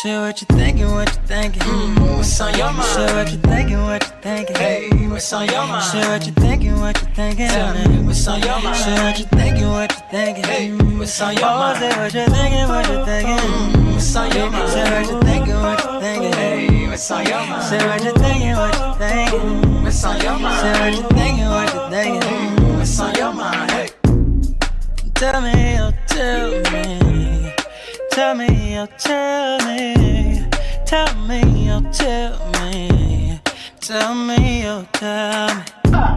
Share what you thinking, what you thinking. What's on your mind? Share what you thinking, what you thinking. Hey, what's on your mind? Share what you thinking, what you thinking. Tell me, what's on your mind? Share what you thinking, what you thinking. Hey, what's on your Oh, mind? say what you thinking, what you thinking. What's on your mind? Share what you thinking, what you thinking. Hey, what's on your mind? Share what you thinking, what you thinking. What's on your mind? Share what you thinking, what you thinking. What's on your mind? Hey, Tell me, oh, tell me. Tell me, oh, tell me. Tell me, oh, tell me. Tell me, oh, tell me.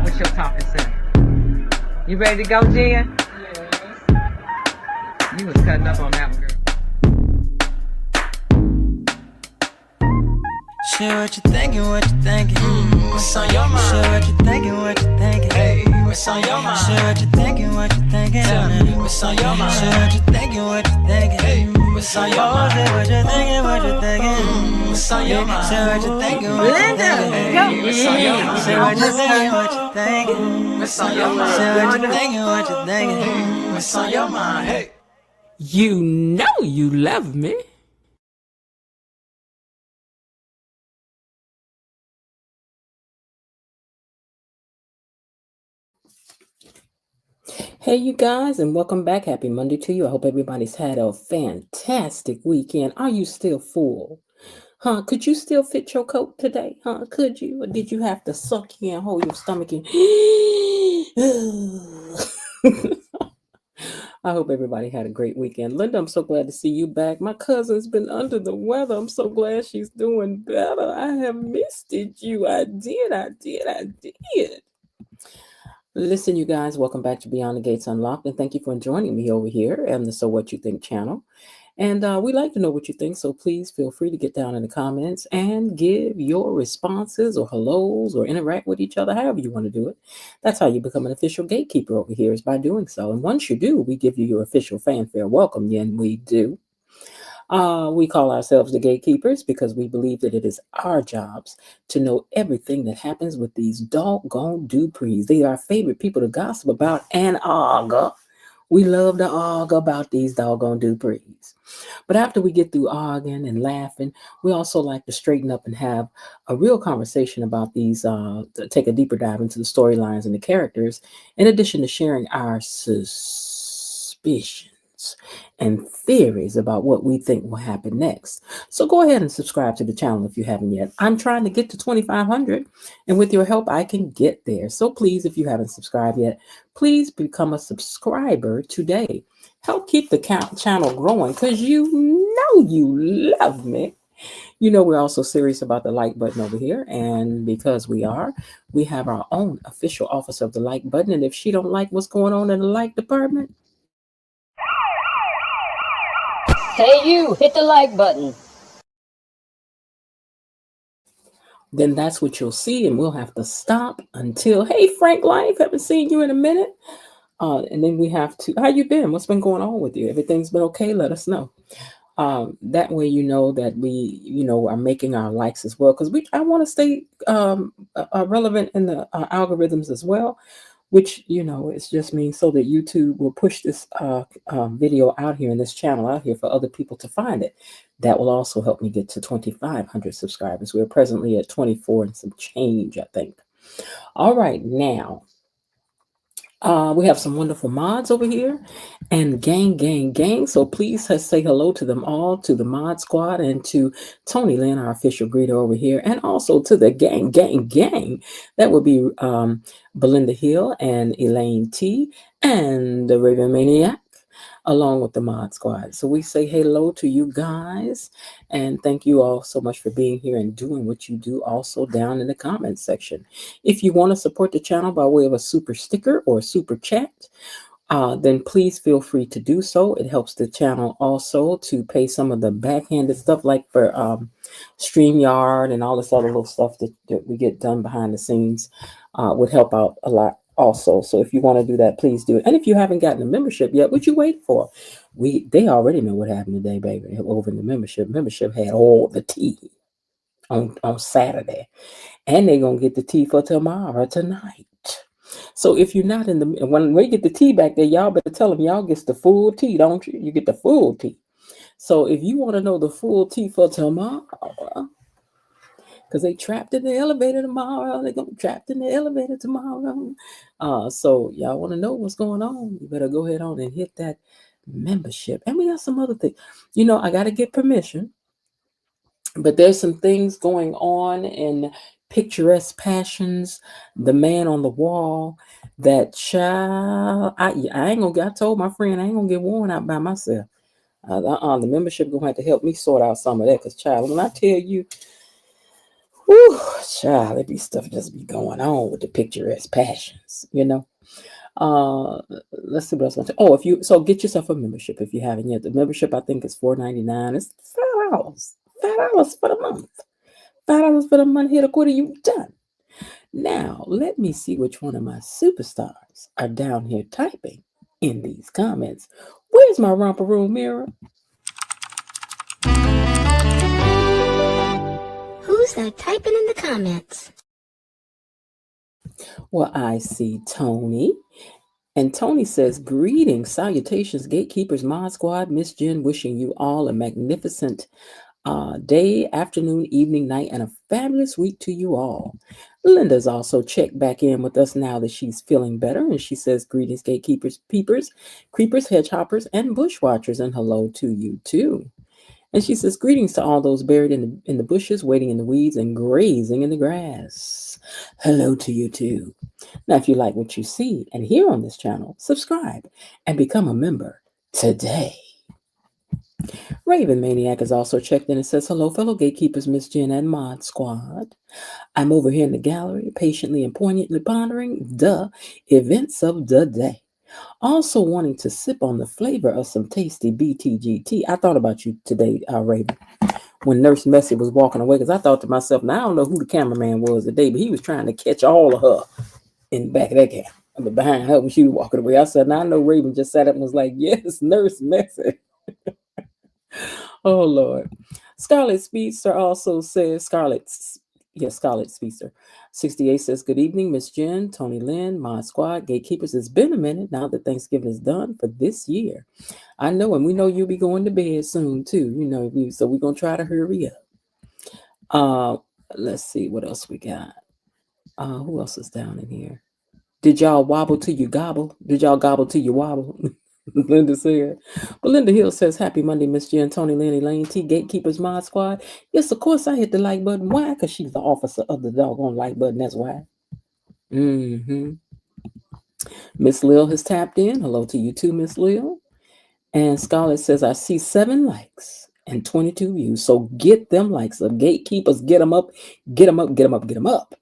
What's your topic, sir? You ready to go, Jen? Yes. You was cutting up on that one, girl. Share what you thinking, what you thinking. what's on your mind? Share what you thinking, what you thinking. Hey, what's on your mind? Share what you thinking, what you thinking. Tell me, what's on your mind? Share what you thinking, what you thinking. Hey, what's on your Oh, mind? say what you thinking, what you thinking. What's on your mind? Share what you thinking, what you thinking. Hey, what's on your mind? Share what you thinking, what you thinking. What's on your mind? Share what you thinking, what you thinking. What's on your mind? Hey. You know you love me. Hey, you guys, and welcome back. Happy Monday to you. I hope everybody's had a fantastic weekend. Are you still full? Huh? Could you still fit your coat today? Huh? Could you? Or did you have to suck in and hold your stomach in? I hope everybody had a great weekend. Linda, I'm so glad to see you back. My cousin's been under the weather. I'm so glad she's doing better. I have missed you. I did. Listen, you guys, welcome back to Beyond the Gates Unlocked, and thank you for joining me over here on the So What You Think channel. And we like to know what you think, so please feel free to get down in the comments and give your responses or hellos or interact with each other, however you want to do it. That's how you become an official gatekeeper over here, is by doing so. And once you do, we give you your official fanfare welcome, and we do. We call ourselves the gatekeepers because we believe that it is our jobs to know everything that happens with these doggone Duprees. They are our favorite people to gossip about and argue. We love to argue about these doggone Duprees. But after we get through arguing and laughing, we also like to straighten up and have a real conversation about these, to take a deeper dive into the storylines and the characters, in addition to sharing our suspicions and theories about what we think will happen next. So go ahead and subscribe to the channel if you haven't yet. I'm trying to get to 2,500, and with your help, I can get there. So please, if you haven't subscribed yet, please become a subscriber today. Help keep the channel growing because you know you love me. You know we're also serious about the like button over here, and because we have our own official officer of the like button, and if she don't like what's going on in the like department, Hey, you, hit the like button. then that's what you'll see, and we'll have to stop until, hey, Frank Life, haven't seen you in a minute. And then we have to, how you been? What's been going on with you? Everything's been okay? Let us know. That way you know that we, are making our likes as well, because I want to stay relevant in the algorithms as well, which, it just means so that YouTube will push this video out here and this channel out here for other people to find it. That will also help me get to 2,500 subscribers. We're presently at 24 and some change, I think. All right, now, we have some wonderful mods over here and gang. So please say hello to them all, to the mod squad, and to Tony Lynn, our official greeter over here, and also to the gang. That would be Belinda Hill and Elaine T and the Raven Maniac, along with the mod squad. So we say hello to you guys, and thank you all so much for being here and doing what you do also down in the comments section. If you want to support the channel by way of a super sticker or a super chat, then please feel free to do so. It helps the channel also to pay some of the backhanded stuff, like for StreamYard and all this other little stuff that we get done behind the scenes, would help out a lot also. So if you want to do that, please do it. And if you haven't gotten a membership yet, what you wait for? They already know what happened today, baby. Over in the membership had all the tea on Saturday, and they're gonna get the tea for tonight. So if you're not when we get the tea back there, y'all better tell them y'all get the full tea, don't you? You get the full tea. So if you want to know the full tea for tomorrow, because they trapped in the elevator tomorrow, they're gonna be trapped in the elevator tomorrow. So y'all want to know what's going on? You better go ahead on and hit that membership. And we got some other things. I got to get permission, but there's some things going on in Picturesque Passions, The Man on the Wall. That child, I ain't gonna. I told my friend I ain't gonna get worn out by myself. The membership gonna have to help me sort out some of that. Cause child, when I tell you, whew, child, it be stuff just be going on with the Picturesque Passions. Let's see what else. If you get yourself a membership if you haven't yet. The membership I think is $4.99. It's $5. $5 for the month. $5 for the month. Hit a quarter, you done. Now let me see which one of my superstars are down here typing in these comments. Where's my romper room mirror? Who's that typing in the comments? Well, I see Tony. And Tony says, greetings, salutations, gatekeepers, mod squad, Miss Jen, wishing you all a magnificent day, afternoon, evening, night, and a fabulous week to you all. Linda's also checked back in with us now that she's feeling better. And she says, greetings, gatekeepers, peepers, creepers, hedgehoppers, and bushwatchers, and hello to you too. And she says, greetings to all those buried in the bushes, waiting in the weeds, and grazing in the grass. Hello to you too. Now, if you like what you see and hear on this channel, subscribe and become a member today. Raven Maniac is also checked in and says, hello, fellow gatekeepers, Miss Jen and Mod Squad. I'm over here in the gallery, patiently and poignantly pondering the events of the day. Also wanting to sip on the flavor of some tasty BTGT. I thought about you today, Raven, when Nurse Messi was walking away, because I thought to myself, now I don't know who the cameraman was today, but he was trying to catch all of her in the back of that camera. But behind her when she was walking away. I said, now I know Raven just sat up and was like, yes, Nurse Messi. Oh, Lord. Scarlet Speedster also says, Scarlet Speedster. 68 says, good evening, Miss Jen, Tony Lynn, Mod Squad, Gatekeepers. It's been a minute now that Thanksgiving is done for this year. I know, and we know you'll be going to bed soon, too. So we're going to try to hurry up. Let's see what else we got. Who else is down in here? Did y'all wobble till you gobble? Did y'all gobble till you wobble? Linda said. Belinda Hill says, happy Monday, Miss Jen, Tony, Lynn, Elaine T, Gatekeepers, Mod Squad. Yes, of course I hit the like button. Why? Because she's the officer of the doggone like button. That's why. Miss Lil has tapped in. Hello to you too, Miss Lil. And Scarlett says, I see 7 likes and 22 views. So get them likes up. Gatekeepers, get them up. Get them up, get them up, get them up.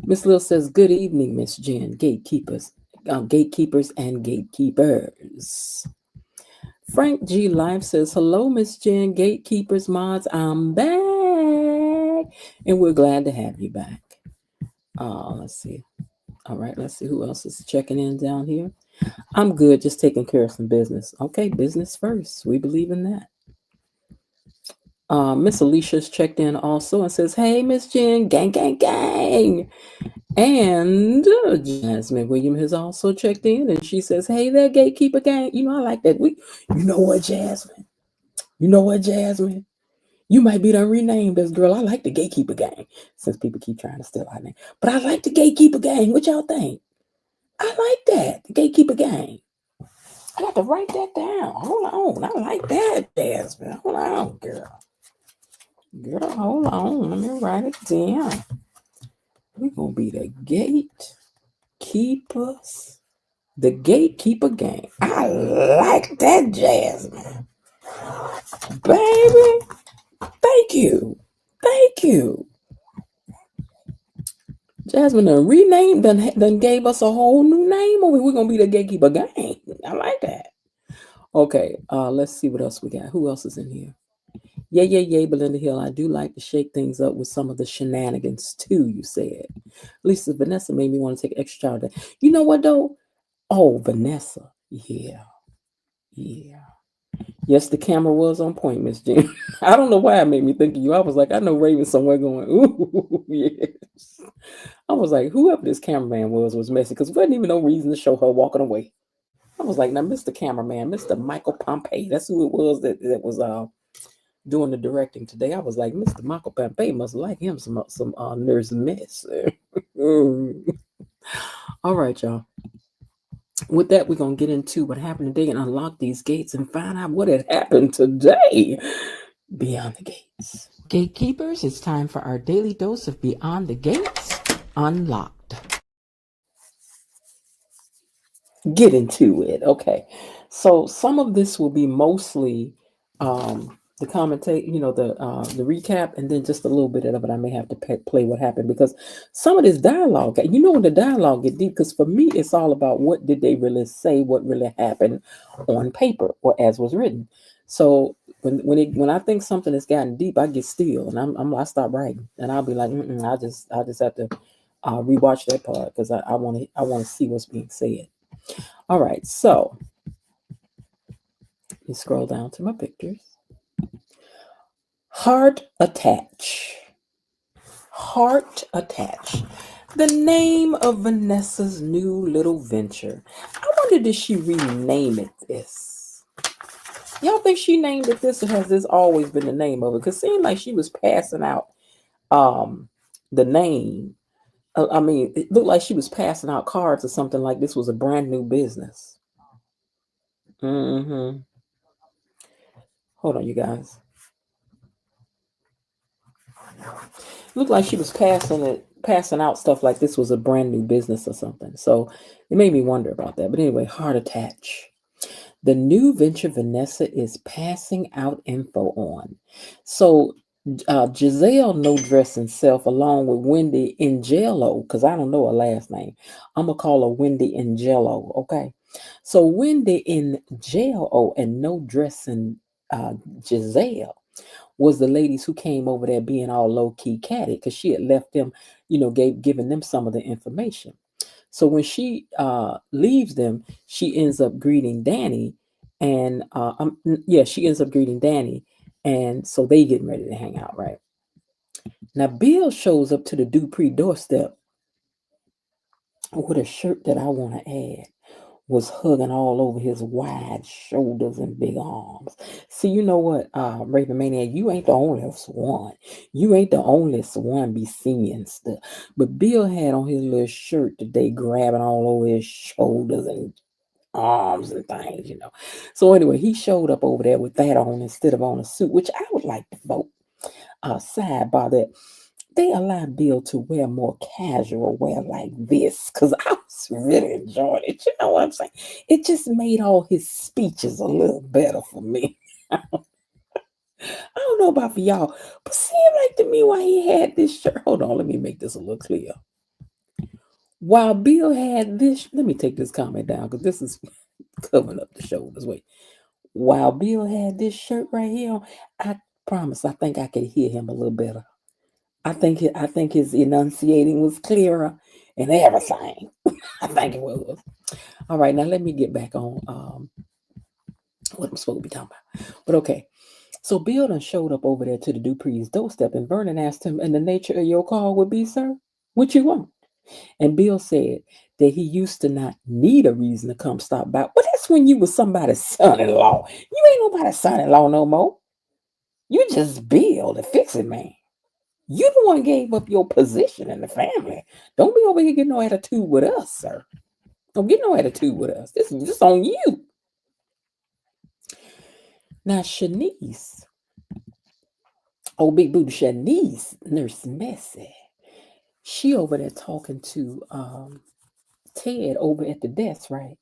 Miss Lil says, good evening, Miss Jen, gatekeepers and gatekeepers. Frank G. Life says, hello, Miss Jen, gatekeepers, mods, I'm back. And we're glad to have you back. Let's see. All right, let's see who else is checking in down here. I'm good, just taking care of some business. Okay, business first. We believe in that. Miss Alicia's checked in also and says, hey, Miss Jen, gang, gang, gang. And Jasmine William has also checked in and she says, hey there, gatekeeper gang. I like that. You know what, Jasmine? You might be done renamed as girl. I like the gatekeeper gang since people keep trying to steal our name. But I like the gatekeeper gang. What y'all think? I like that. The gatekeeper gang. I got to write that down. Hold on. I like that, Jasmine. Hold on, girl. Girl, hold on. Let me write it down. We're going to be the gatekeepers. The gatekeeper gang. I like that, Jasmine. Baby. Thank you. Jasmine done renamed, done gave us a whole new name. We're going to be the gatekeeper gang. I like that. Okay, let's see what else we got. Who else is in here? Yay, Belinda Hill. I do like to shake things up with some of the shenanigans too, you said. Lisa Vanessa made me want to take extra charge. You know what though? Oh, Vanessa. Yeah. Yes, the camera was on point, Miss Jen. I don't know why it made me think of you. I was like, I know Raven somewhere going, ooh, yes. I was like, whoever this cameraman was messy because there wasn't even no reason to show her walking away. I was like, now, Mr. Cameraman, Mr. Michael Pompey, that's who it was that was doing the directing today. I was like, Mr. Michael Pompey must like him some Nurse Miss. All right, y'all. With that, we're gonna get into what happened today and unlock these gates and find out what had happened today. Beyond the Gates. Gatekeepers, it's time for our daily dose of Beyond the Gates Unlocked. Get into it. Okay. So some of this will be mostly the commentate, the recap, and then just a little bit of it. I may have to play what happened because some of this dialogue, when the dialogue get deep, because for me, it's all about what did they really say, what really happened on paper or as was written. So when I think something has gotten deep, I get still and I stop writing and I'll be like, I just have to rewatch that part because I want to see what's being said. All right, so let me scroll down to my pictures. Heart attach. Heart attach. The name of Vanessa's new little venture. I wonder, did she rename it this? Y'all think she named it this, or has this always been the name of it? Because it seemed like she was passing out the name. I mean, it looked like she was passing out cards or something like this was a brand new business. Mm-hmm. Hold on, you guys. Looked like she was passing out stuff like this was a brand new business or something. So it made me wonder about that. But anyway, heart attach. The new venture Vanessa is passing out info on. So Giselle No Dressing Self, along with Wendy Angelo, because I don't know her last name. I'm gonna call her Wendy Angelo. Okay. So Wendy Angelo and No Dressing Giselle was the ladies who came over there being all low-key catty because she had left them, given them some of the information. So when she leaves them, she ends up greeting Danny, and she ends up greeting Danny, and so they getting ready to hang out, right? Now Bill shows up to the Dupree doorstep with a shirt that I want to add was hugging all over his wide shoulders and big arms. See, you know what, Raven Maniac, you ain't the only one. You ain't the only one be seeing stuff. But Bill had on his little shirt today, grabbing all over his shoulders and arms and things, So anyway, he showed up over there with that on instead of on a suit, which I would like to vote. Sidebar that they allow Bill to wear more casual wear like this because I was really enjoying it. You know what I'm saying? It just made all his speeches a little better for me. I don't know about for y'all, but seemed like to me why he had this shirt. Hold on, let me make this a little clear. While Bill had this, let me take this comment down because this is covering up the shoulders. Wait. While Bill had this shirt right here, I promise I think I could hear him a little better. I think his enunciating was clearer and everything. I think it was. All right, now let me get back on what I'm supposed to be talking about. But okay, so Bill done showed up over there to the Duprees doorstep, and Vernon asked him, "And the nature of your call would be, sir? What you want?" And Bill said that he used to not need a reason to come stop by. But that's when you was somebody's son-in-law. You ain't nobody's son-in-law no more. You just Bill, the fix-it man. You the one gave up your position in the family. Don't be over here getting no attitude with us, sir. Don't get no attitude with us. This is just on you. Now, Shanice, big booty Shanice, Nurse Messy, she over there talking to Ted over at the desk, right?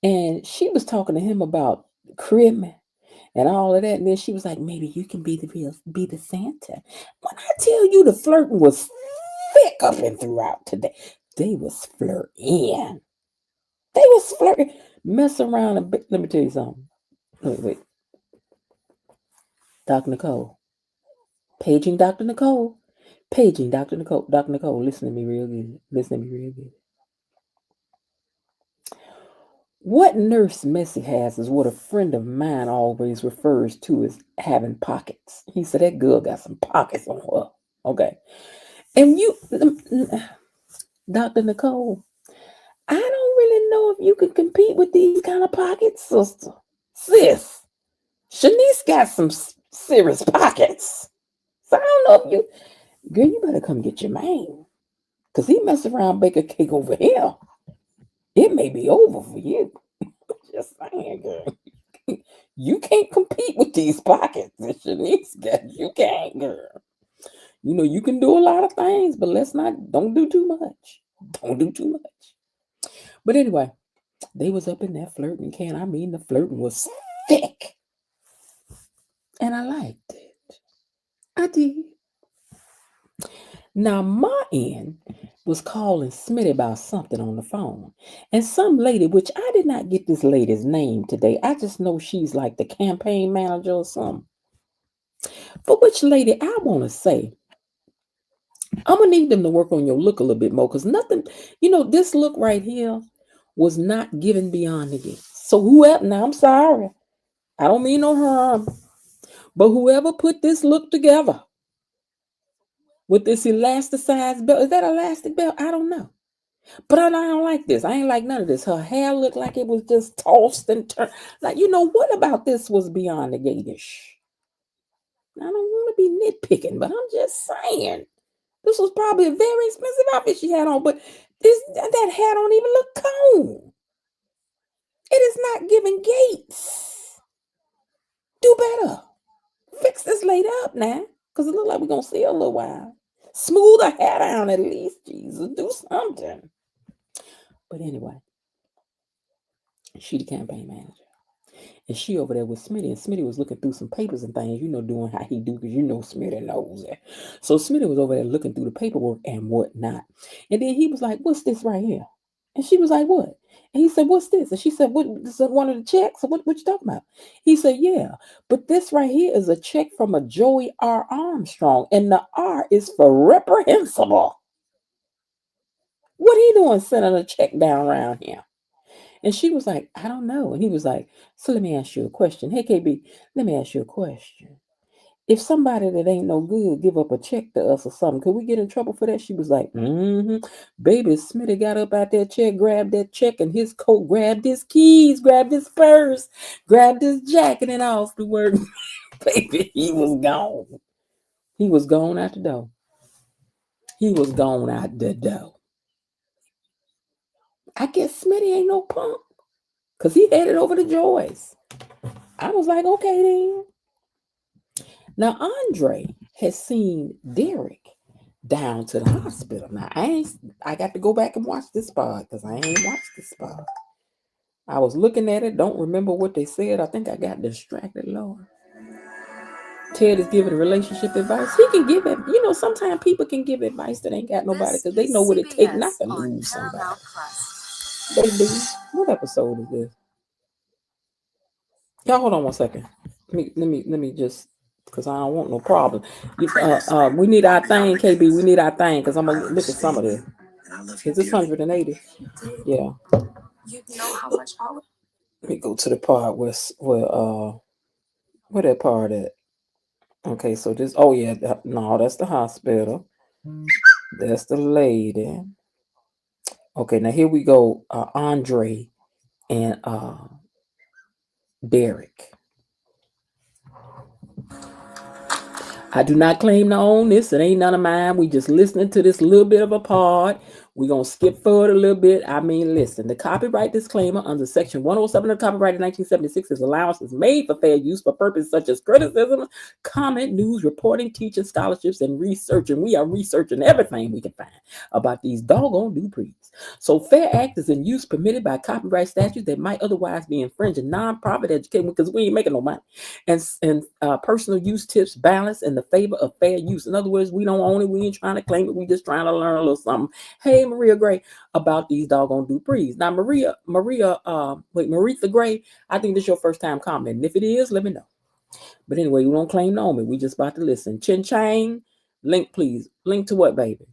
And she was talking to him about cribbing and all of that. And then she was like, maybe you can be the Santa. When I tell you the flirting was thick up and throughout today, they was flirting. They was flirting. Mess around a bit. Let me tell you something. Wait. Dr. Nicole. Paging Dr. Nicole. Paging Dr. Nicole. Dr. Nicole, listen to me real good. Listen to me real good. What Nurse Messy has is what a friend of mine always refers to as having pockets. He said that girl got some pockets on her. Okay. And you, Dr. Nicole, I don't really know know if you can compete with these kind of pockets, sister. Sis, Shanice got some serious pockets. So I don't know if you, girl, you better come get your man. Because he mess around, bake a cake over here. It may be over for you. Just saying, girl. You can't compete with these pockets that Shanice got. You can't, girl. You know, you can do a lot of things, but don't do too much. Don't do too much. But anyway, they was up in that flirting can. I mean, the flirting was thick. And I liked it. I did. Now, my end was calling Smitty about something on the phone. And some lady, which I did not get this lady's name today. I just know she's like the campaign manager or something. For which lady I want to say, I'm going to need them to work on your look a little bit more. Because nothing, this look right here was not given beyond the gate. So whoever, now I'm sorry. I don't mean no harm. But whoever put this look together with this elasticized belt, is that elastic belt? I don't know. But I don't like this. I ain't like none of this. Her hair looked like it was just tossed and turned. Like, what about this was beyond the gatish? I don't want to be nitpicking, but I'm just saying. This was probably a very expensive outfit she had on, but that hair don't even look combed. It is not giving gates. Do better. Fix this lady up now, because it look like we're going to see her a little while. Smooth her hair down at least, Jesus. Do something. But anyway, she the campaign manager. And she over there with Smitty. And Smitty was looking through some papers and things, doing how he do, because Smitty knows it. So Smitty was over there looking through the paperwork and whatnot. And then he was like, what's this right here? And she was like, what? And he said, what's this? And she said, what, this is one of the checks? What you talking about? He said, yeah, but this right here is a check from a Joey R. Armstrong. And the R is for reprehensible. What he doing sending a check down around here? And she was like, I don't know. And he was like, so let me ask you a question. Hey, KB, let me ask you a question. If somebody that ain't no good give up a check to us or something, could we get in trouble for that? She was like, Baby, Smitty got up out that chair, grabbed that check and his coat, grabbed his keys, grabbed his purse, grabbed his jacket and off to work. Baby, he was gone. He was gone out the door. He was gone out the door. I guess Smitty ain't no punk. Because he headed over to Joyce. I was like, okay then. Now, Andre has seen Derek down to the hospital. Now, I got to go back and watch this part because I ain't watched this part. I was looking at it, don't remember what they said. I think I got distracted, Lord. Ted is giving relationship advice. He can give it. Sometimes people can give advice that ain't got nobody because they know what it takes not to lose somebody. They do. What episode is this? Y'all hold on one second. Let me just, because I don't want no problem. We need our thing, KB. We need our thing because I'm gonna look at some of this. Is this 180? Yeah. Let me go to the part where that part at? Okay, so this. Oh yeah, no, that's the hospital. That's the lady. Okay, now here we go. Andre and Derek. I do not claim to own this. It ain't none of mine. We just listening to this little bit of a part. We're going to skip forward a little bit. I mean, listen, the copyright disclaimer under Section 107 of the Copyright of 1976 is allowances made for fair use for purposes such as criticism, comment, news, reporting, teaching, scholarships, and research. And we are researching everything we can find about these doggone Duprees. So fair act is in use permitted by copyright statutes that might otherwise be infringing nonprofit education because we ain't making no money. And personal use tips balance in the favor of fair use. In other words, we don't own it. We ain't trying to claim it. We just trying to learn a little something. Hey, Maria Gray, about these doggone Duprees. Now, Maretha Gray, I think this is your first time commenting. If it is, let me know. But anyway, we don't claim no me. We just about to listen. Chin Chang, link please. Link to what, baby?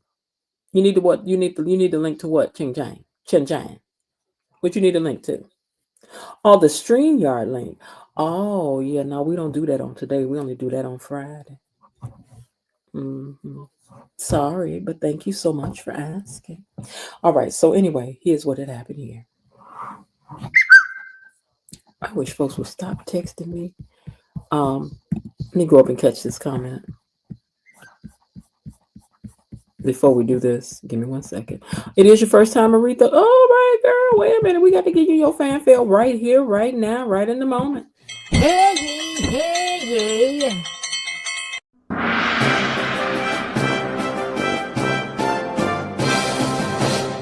You need to what? You need to link to what? Chin Chang. Chin Chang. What you need to link to? Oh, the StreamYard link. Oh, yeah, no, we don't do that on today. We only do that on Friday. Sorry, but thank you so much for asking. All right, so anyway, here's what had happened here. I wish folks would stop texting me. Let me go up and catch this comment before we do this. Give me 1 second. It is your first time, Aretha. All right, girl. Wait a minute. We got to give you your fanfare right here, right now, right in the moment. Hey, hey, hey.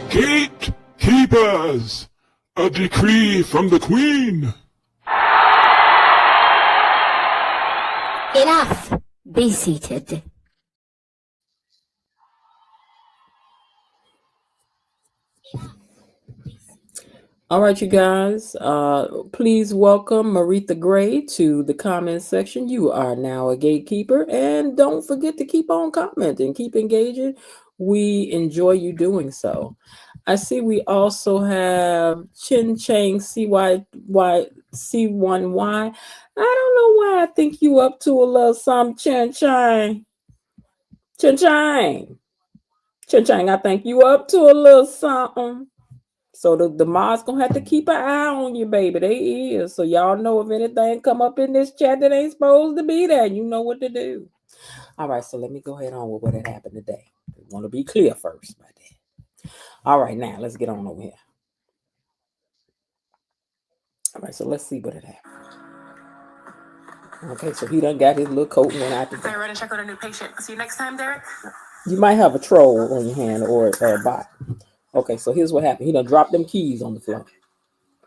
Gatekeepers! A decree from the Queen! Enough. Be seated. All right, you guys. Please welcome Maritha Gray to the comment section. You are now a gatekeeper, and don't forget to keep on commenting, keep engaging. We enjoy you doing so. I see we also have Chin Chang C1Y. I don't know why I think you up to a little something, Chin Chang. Chin Chang. Chin Chang, I think you up to a little something. So the mods gonna have to keep an eye on you, baby. They is. So y'all know if anything come up in this chat that ain't supposed to be there, you know what to do. All right, so let me go ahead on with what had happened today. I want to be clear first about that. All right, now let's get on over here. All right, so let's see what had happened. Okay, so he done got his little coat and went out the door. I ready to check on a new patient. See you next time, Derek. You might have a troll on your hand or a bot. Okay, so here's what happened. He done dropped them keys on the floor.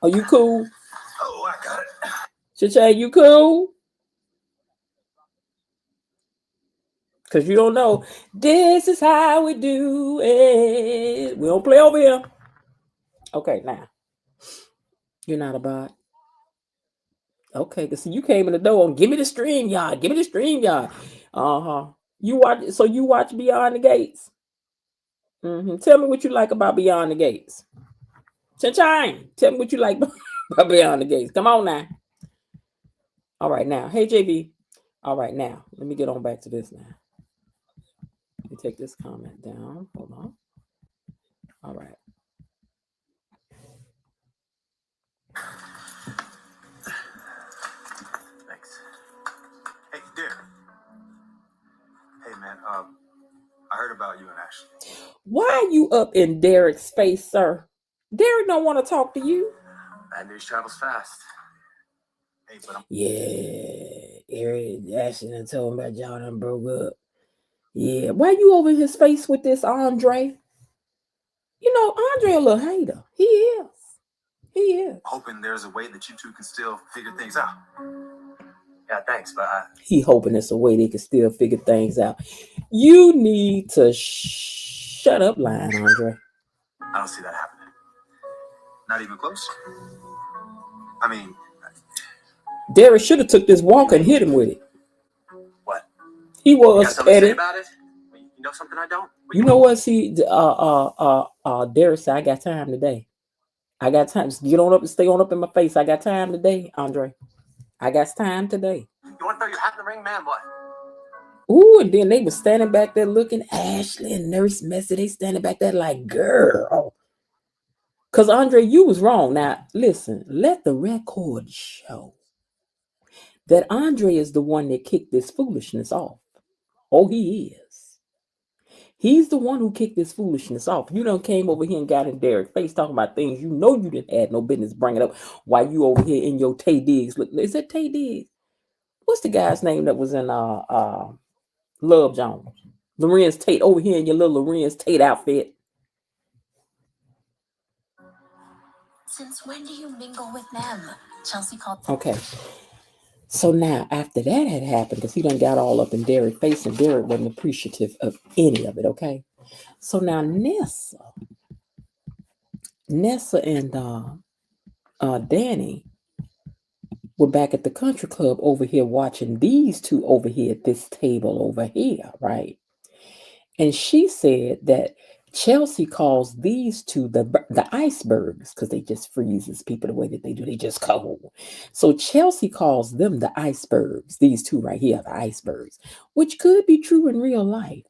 Are you cool? Oh, I got it. Cha-Cha, you cool? Because you don't know. This is how we do it. We don't play over here. Okay, now. You're not a bot. Okay, because see, you came in the door and give me the stream, y'all. Give me the stream, y'all. Uh-huh. You watch Beyond the Gates. Tell me what you like about Beyond the Gates. Sunshine. Tell me what you like about Beyond the Gates. Come on now. All right, now. Hey, JB. All right, now. Let me get on back to this now. Let me take this comment down. Hold on. All right. Thanks. Hey, Derek. Hey, man. I heard about you and Ashley. Why are you up in Derek's face, sir? Derek don't want to talk to you. Bad news travels fast. Hey, but Yeah, Eric Ashton done told him about y'all done broke up. Yeah, why you over his face with this Andre? You know, Andre a little hater. He is. He is. hoping there's a way that you two can still figure things out. Yeah, thanks, but He hoping there's a way they can still figure things out. You need to shut up, lying, Andre. I don't see that happening. Not even close. I mean, Derek should have took this walk and hit him with it. what? He You was got something to say petty. about it? You know something I don't? You know what? See, Derek said, I got time today. I got time. Just get on up and stay on up in my face. I got time today, Andre. I got time today. You want to throw your hat in the ring, man? What? Ooh, and then they were standing back there looking. Ashley and Nurse Messy, they standing back there like, girl. Because, Andre, you was wrong. Now, listen, let the record show that Andre is the one that kicked this foolishness off. Oh, he is. He's the one who kicked this foolishness off. You done came over here and got in Derek's face talking about things you know you didn't have no business bringing up while you over here in your Tay Diggs. Look, is that Tay Diggs? What's the guy's name that was in Love Jones? Lorenz Tate, over here in your little Lorenz Tate outfit. Since when do you mingle with them? Chelsea called. Okay. So now, after that had happened, because he done got all up in Derek's face, and Derek wasn't appreciative of any of it, okay? So now Nessa and Danny were back at the country club over here watching these two over here at this table over here, right? And she said that Chelsea calls these two the icebergs because they just freezes people the way that they do. They just cold. So Chelsea calls them the icebergs. These two right here, the icebergs, which could be true in real life.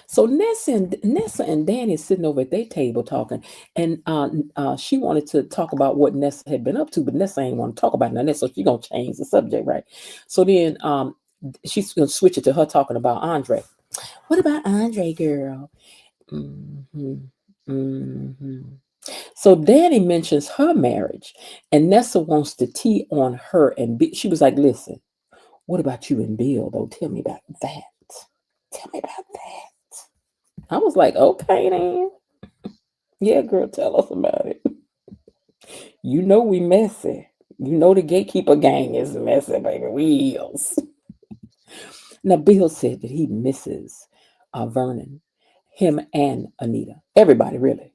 So Nessa and Danny sitting over at their table talking, and she wanted to talk about what Nessa had been up to, but Nessa ain't want to talk about none of that, so she gonna change the subject, right? So then she's gonna switch it to her talking about Andre. What about Andre, girl? hmm hmm So Danny mentions her marriage, and Nessa wants to tea on her and she was like, "Listen, what about you and Bill, though? Tell me about that. Tell me about that." I was like, "Okay, then. Yeah, girl, tell us about it. You know we messy. You know the gatekeeper gang is messy, baby. We is." Now, Bill said that he misses Vernon, him and Anita, everybody really.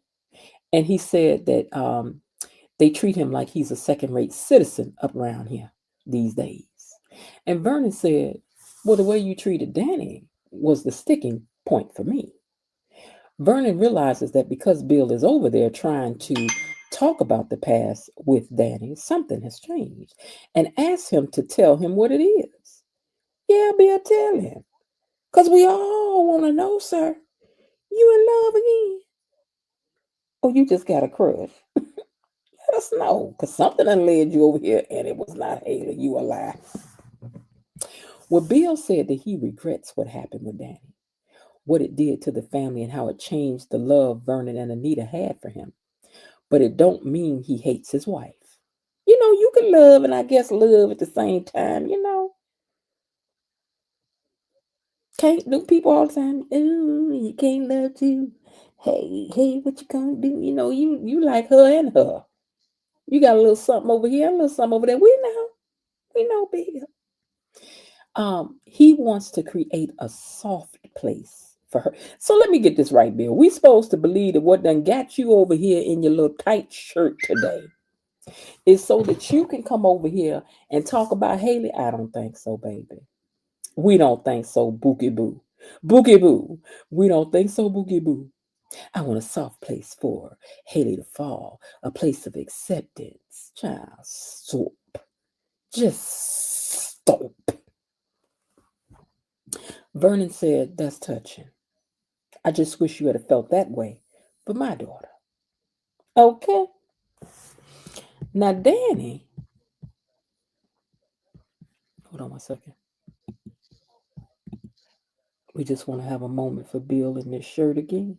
And he said that they treat him like he's a second-rate citizen up around here these days. And Vernon said, "Well, the way you treated Danny was the sticking point for me." Vernon realizes that because Bill is over there trying to talk about the past with Danny, something has changed, and asks him to tell him what it is. "Yeah, Bill, tell him. Because we all want to know, sir. You in love again? Or you just got a crush? Let us know, because something done led you over here, and it was not Haley. You a lie." Well, Bill said that he regrets what happened with Danny, what it did to the family, and how it changed the love Vernon and Anita had for him. But it don't mean he hates his wife. You can love and I guess love at the same time. Can't do people all the time. "Ooh, you can't love too. Hey, what you gonna do?" You like her and her. You got a little something over here, a little something over there. We know, baby. He wants to create a soft place for her. So let me get this right, Bill. We supposed to believe that what done got you over here in your little tight shirt today is so that you can come over here and talk about Haley? I don't think so, baby. We don't think so, Bookie Boo. Bookie Boo. We don't think so, Bookie Boo. I want a soft place for Haley to fall, a place of acceptance. Child, stop. Just stop. Vernon said, "That's touching. I just wish you had felt that way for my daughter." Okay. Now, Danny, hold on one second. We just want to have a moment for Bill in this shirt again.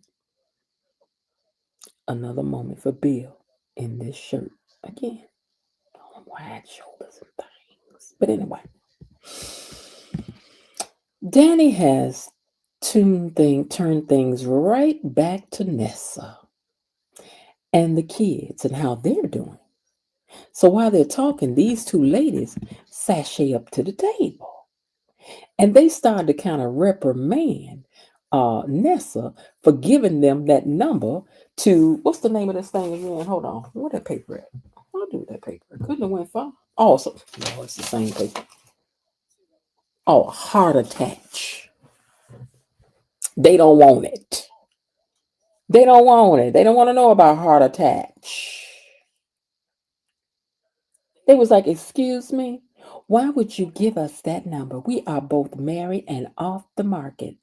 Another moment for Bill in this shirt again. Wide shoulders and things. But anyway, Danny has turned things right back to Nessa and the kids and how they're doing. So while they're talking, these two ladies sashay up to the table. And they started to kind of reprimand Nessa for giving them that number to, what's the name of this thing again? Hold on. Where that paper at? What do with that paper? It couldn't have went far. Oh, no, it's the same paper. Oh, heart attach. They don't want it. They don't want it. They don't want to know about heart attach. They was like, "Excuse me, why would you give us that number? We are both married and off the market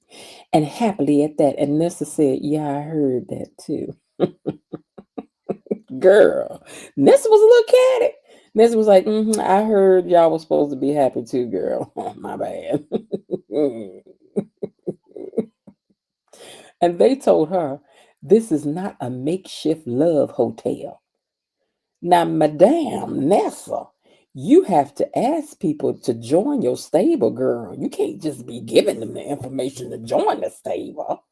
and happily at that." And Nessa said, "Yeah, I heard that too." Girl, Nessa was a little catty. Nessa was like, "I heard y'all was supposed to be happy too, girl." My bad. And they told her, "This is not a makeshift love hotel." Now, Madame Nessa, you have to ask people to join your stable, girl. You can't just be giving them the information to join the stable.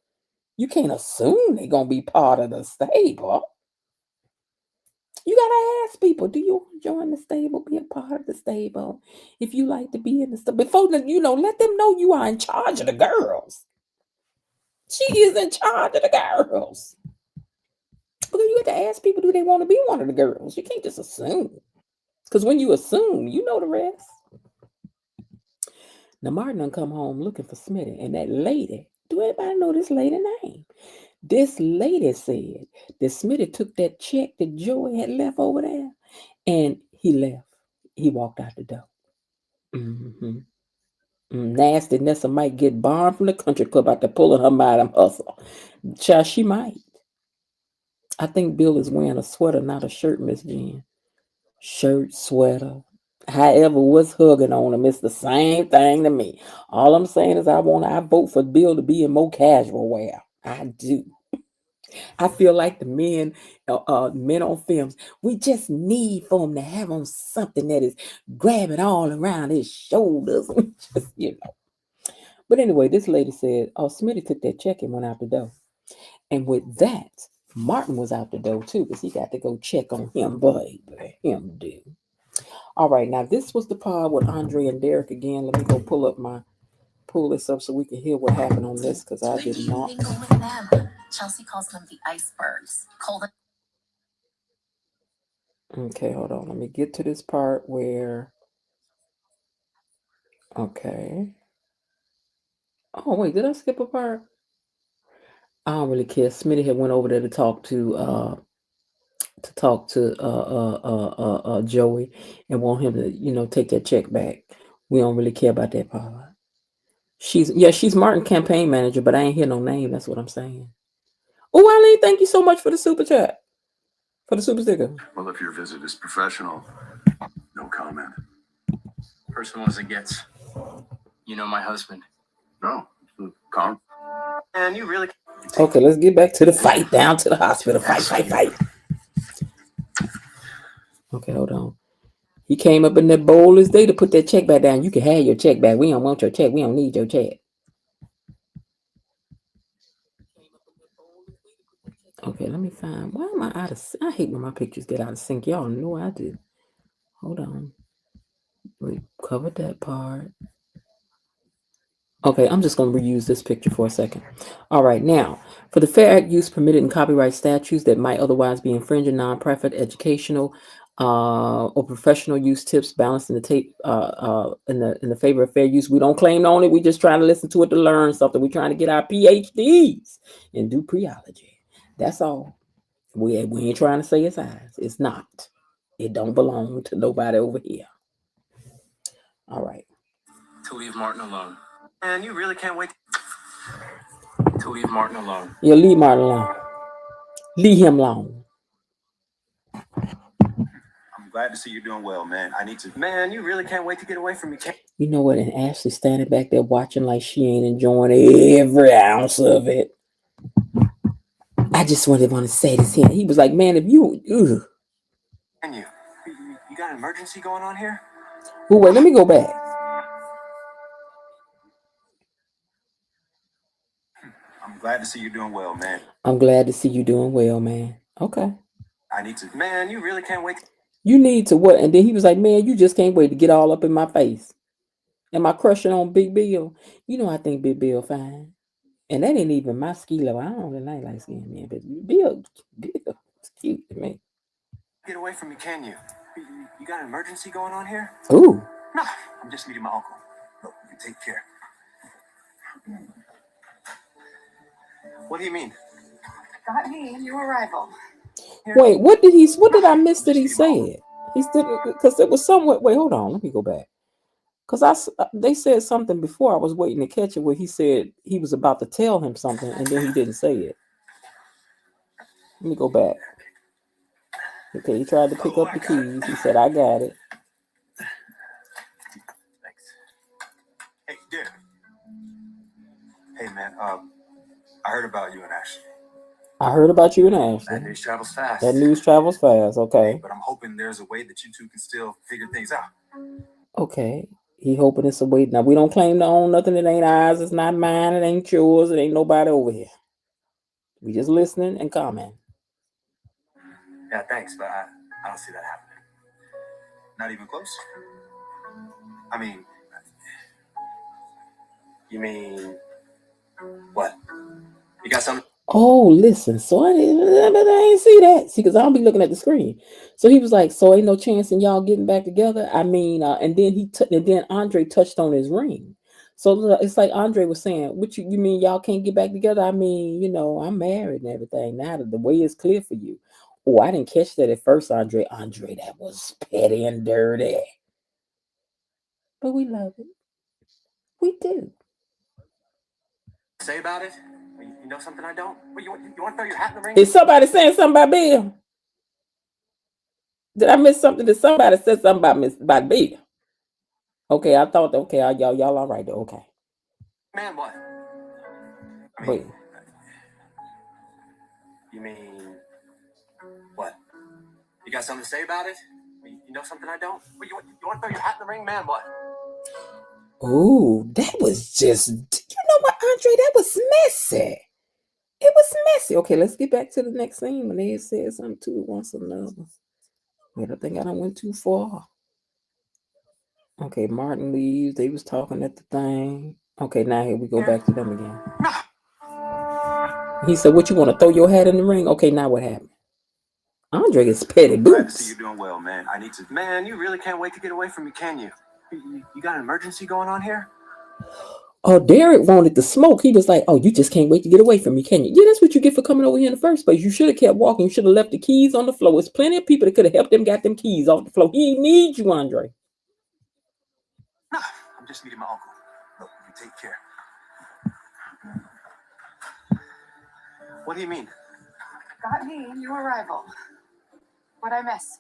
You can't assume they're going to be part of the stable. You got to ask people, "Do you want to join the stable, be a part of the stable? If you like to be in the stable," before, let them know you are in charge of the girls. She is in charge of the girls. Because you have to ask people, do they want to be one of the girls? You can't just assume. Because when you assume, you know the rest. Now, Martin done come home looking for Smitty. And that lady, do anybody know this lady name? This lady said that Smitty took that check that Joey had left over there and he left. He walked out the door. hmm Nasty Nessa might get barred from the country club after pulling her madam hustle. Child, she might. I think Bill is wearing a sweater, not a shirt, Miss Jen. Shirt, sweater. However, what's hugging on him? It's the same thing to me. All I'm saying is I vote for Bill to be in more casual wear. I do. I feel like the men on films, we just need for him to have on something that is grabbing all around his shoulders. Just, But anyway, this lady said, oh, Smitty took that check and went out the door. And with that, Martin was out the door too, because he got to go check on him, baby. Him do. All right, now this was the pod with Andre and Derek again. Let me go pull this up so we can hear what happened on this, because I When do did you not. mingle with them? Chelsea calls them the icebergs. Cold. Okay, hold on. Let me get to this part where. Okay. Oh wait, did I skip a part? I don't really care. Smitty had went over there to talk to Joey and want him to take that check back. We don't really care about that part. She's Martin campaign manager, but I ain't hear no name. That's what I'm saying. Oh, Eileen, thank you so much for the super chat. For the super sticker. Well, if your visit is professional, no comment. Personal as it gets. You know my husband. No, calm. And you really. Okay, let's get back to the fight. Down to the hospital. Fight. Okay, hold on. He came up in that bowl this day to put that check back down. You can have your check back. We don't want your check. We don't need your check. Okay, let me find. Why am I out of? I hate when my pictures get out of sync. Y'all know I do. Hold on. We covered that part. Okay, I'm just going to reuse this picture for a second. All right, now, for the fair act use permitted in copyright statutes that might otherwise be infringing non-profit, educational, or professional use tips balanced in the tape in the favor of fair use. We don't claim on it. We just trying to listen to it to learn something. We're trying to get our PhDs in Dupreology. That's all. We ain't trying to say it's ours. It's not. It don't belong to nobody over here. All right. To leave Martin alone. And you really can't wait to leave Martin alone. Yeah, leave Martin alone. Leave him alone. I'm glad to see you're doing well, man. I need to. Man, you really can't wait to get away from me. You know what? And Ashley standing back there watching like she ain't enjoying every ounce of it. I just want to say this here. He was like, man, if you... And you got an emergency going on here? Oh, wait, let me go back. I'm glad to see you're doing well, man. I'm glad to see you doing well, man. Okay. I need to. Man, you really can't wait. You need to what? And then he was like, man, you just can't wait to get all up in my face. Am I crushing on Big Bill? You know I think Big Bill fine. And that ain't even my ski level. I don't really like skin, man. But Bill's cute to me. Get away from me, can you? You got an emergency going on here? Ooh. No, I'm just meeting my uncle. Look, you take care. What do you mean? Got me, new arrival. Wait, what did I miss that he said? He said, because it was somewhat, wait, hold on, let me go back. Because they said something before, I was waiting to catch it, where he said he was about to tell him something, and then he didn't say it. Let me go back. Okay, he tried to pick up the keys. He said, I got it. Thanks. Hey, Derek. Hey, man, I heard about you and Ashley. I heard about you and Ashley. That news travels fast. That news travels fast, okay. But I'm hoping there's a way that you two can still figure things out. Okay. He hoping it's a way. Now, we don't claim to own nothing that ain't ours. It's not mine. It ain't yours. It ain't nobody over here. We just listening and commenting. Yeah, thanks, but I don't see that happening. Not even close? I mean... You mean... What? You got something? Oh, listen. So I ain't see that. See, because I don't be looking at the screen. So he was like, so ain't no chance in y'all getting back together? I mean, and then then Andre touched on his ring. So it's like Andre was saying, what you mean y'all can't get back together? I mean, I'm married and everything. Now the way is clear for you. Oh, I didn't catch that at first, Andre. Andre, that was petty and dirty. But we love it. We do. Say about it? You know something I don't? What, you want to throw your hat in the ring? Is somebody saying something about Bill? Did I miss something? Did somebody say something about Bill? Okay, I thought, okay, y'all all right though. Okay. Man, what? Wait. You mean what? You got something to say about it? You know something I don't? What, you want to throw your hat in the ring, man? What? Ooh, that was just, you know what, Andre? That was messy. It was messy. Okay, let's get back to the next scene when they said something to once another. Wait, I think I done went too far. Okay, Martin leaves. They was talking at the thing. Okay, now here we go back to them again. He said, what, you want to throw your hat in the ring? Okay, now what happened? Andre is petty Glad to see boots. you're doing well, man. I need to. Man, you really can't wait to get away from me, can you? You got an emergency going on here? Oh, Derek wanted the smoke. He was like, oh, you just can't wait to get away from me, can you? Yeah, that's what you get for coming over here in the first place. You should have kept walking. You should have left the keys on the floor. There's plenty of people that could have helped them got them keys off the floor. He needs you, Andre. No, I'm just meeting my uncle. Look, you take care. What do you mean? Got me, new arrival. What'd I miss?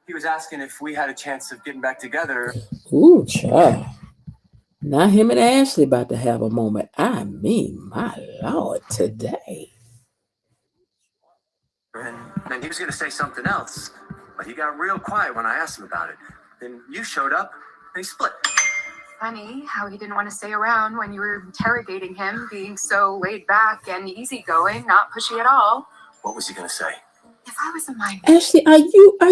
He was asking if we had a chance of getting back together. Ooh, child. Now him and Ashley about to have a moment. I mean, my Lord, today. And he was going to say something else, but he got real quiet when I asked him about it. Then you showed up, and he split. Funny how he didn't want to stay around when you were interrogating him, being so laid back and easygoing, not pushy at all. What was he going to say? If I was a minor. Ashley, are you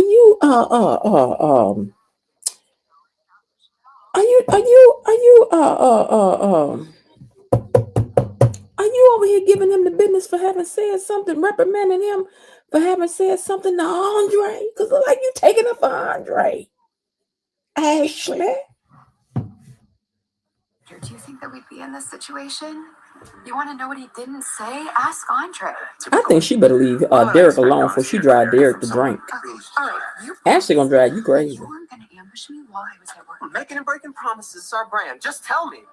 over here giving him the business for having said something, reprimanding him for having said something to Andre? Because look like you taking up for Andre. Ashley. Do you think that we'd be in this situation? You want to know what he didn't say? Ask Andre. I think she better leave Derek alone before she drive Derek to drink. Okay, all right. Ashley gonna drive you crazy. You weren't going to ambush me while I was at work. Making and breaking promises is our brand. Just tell me.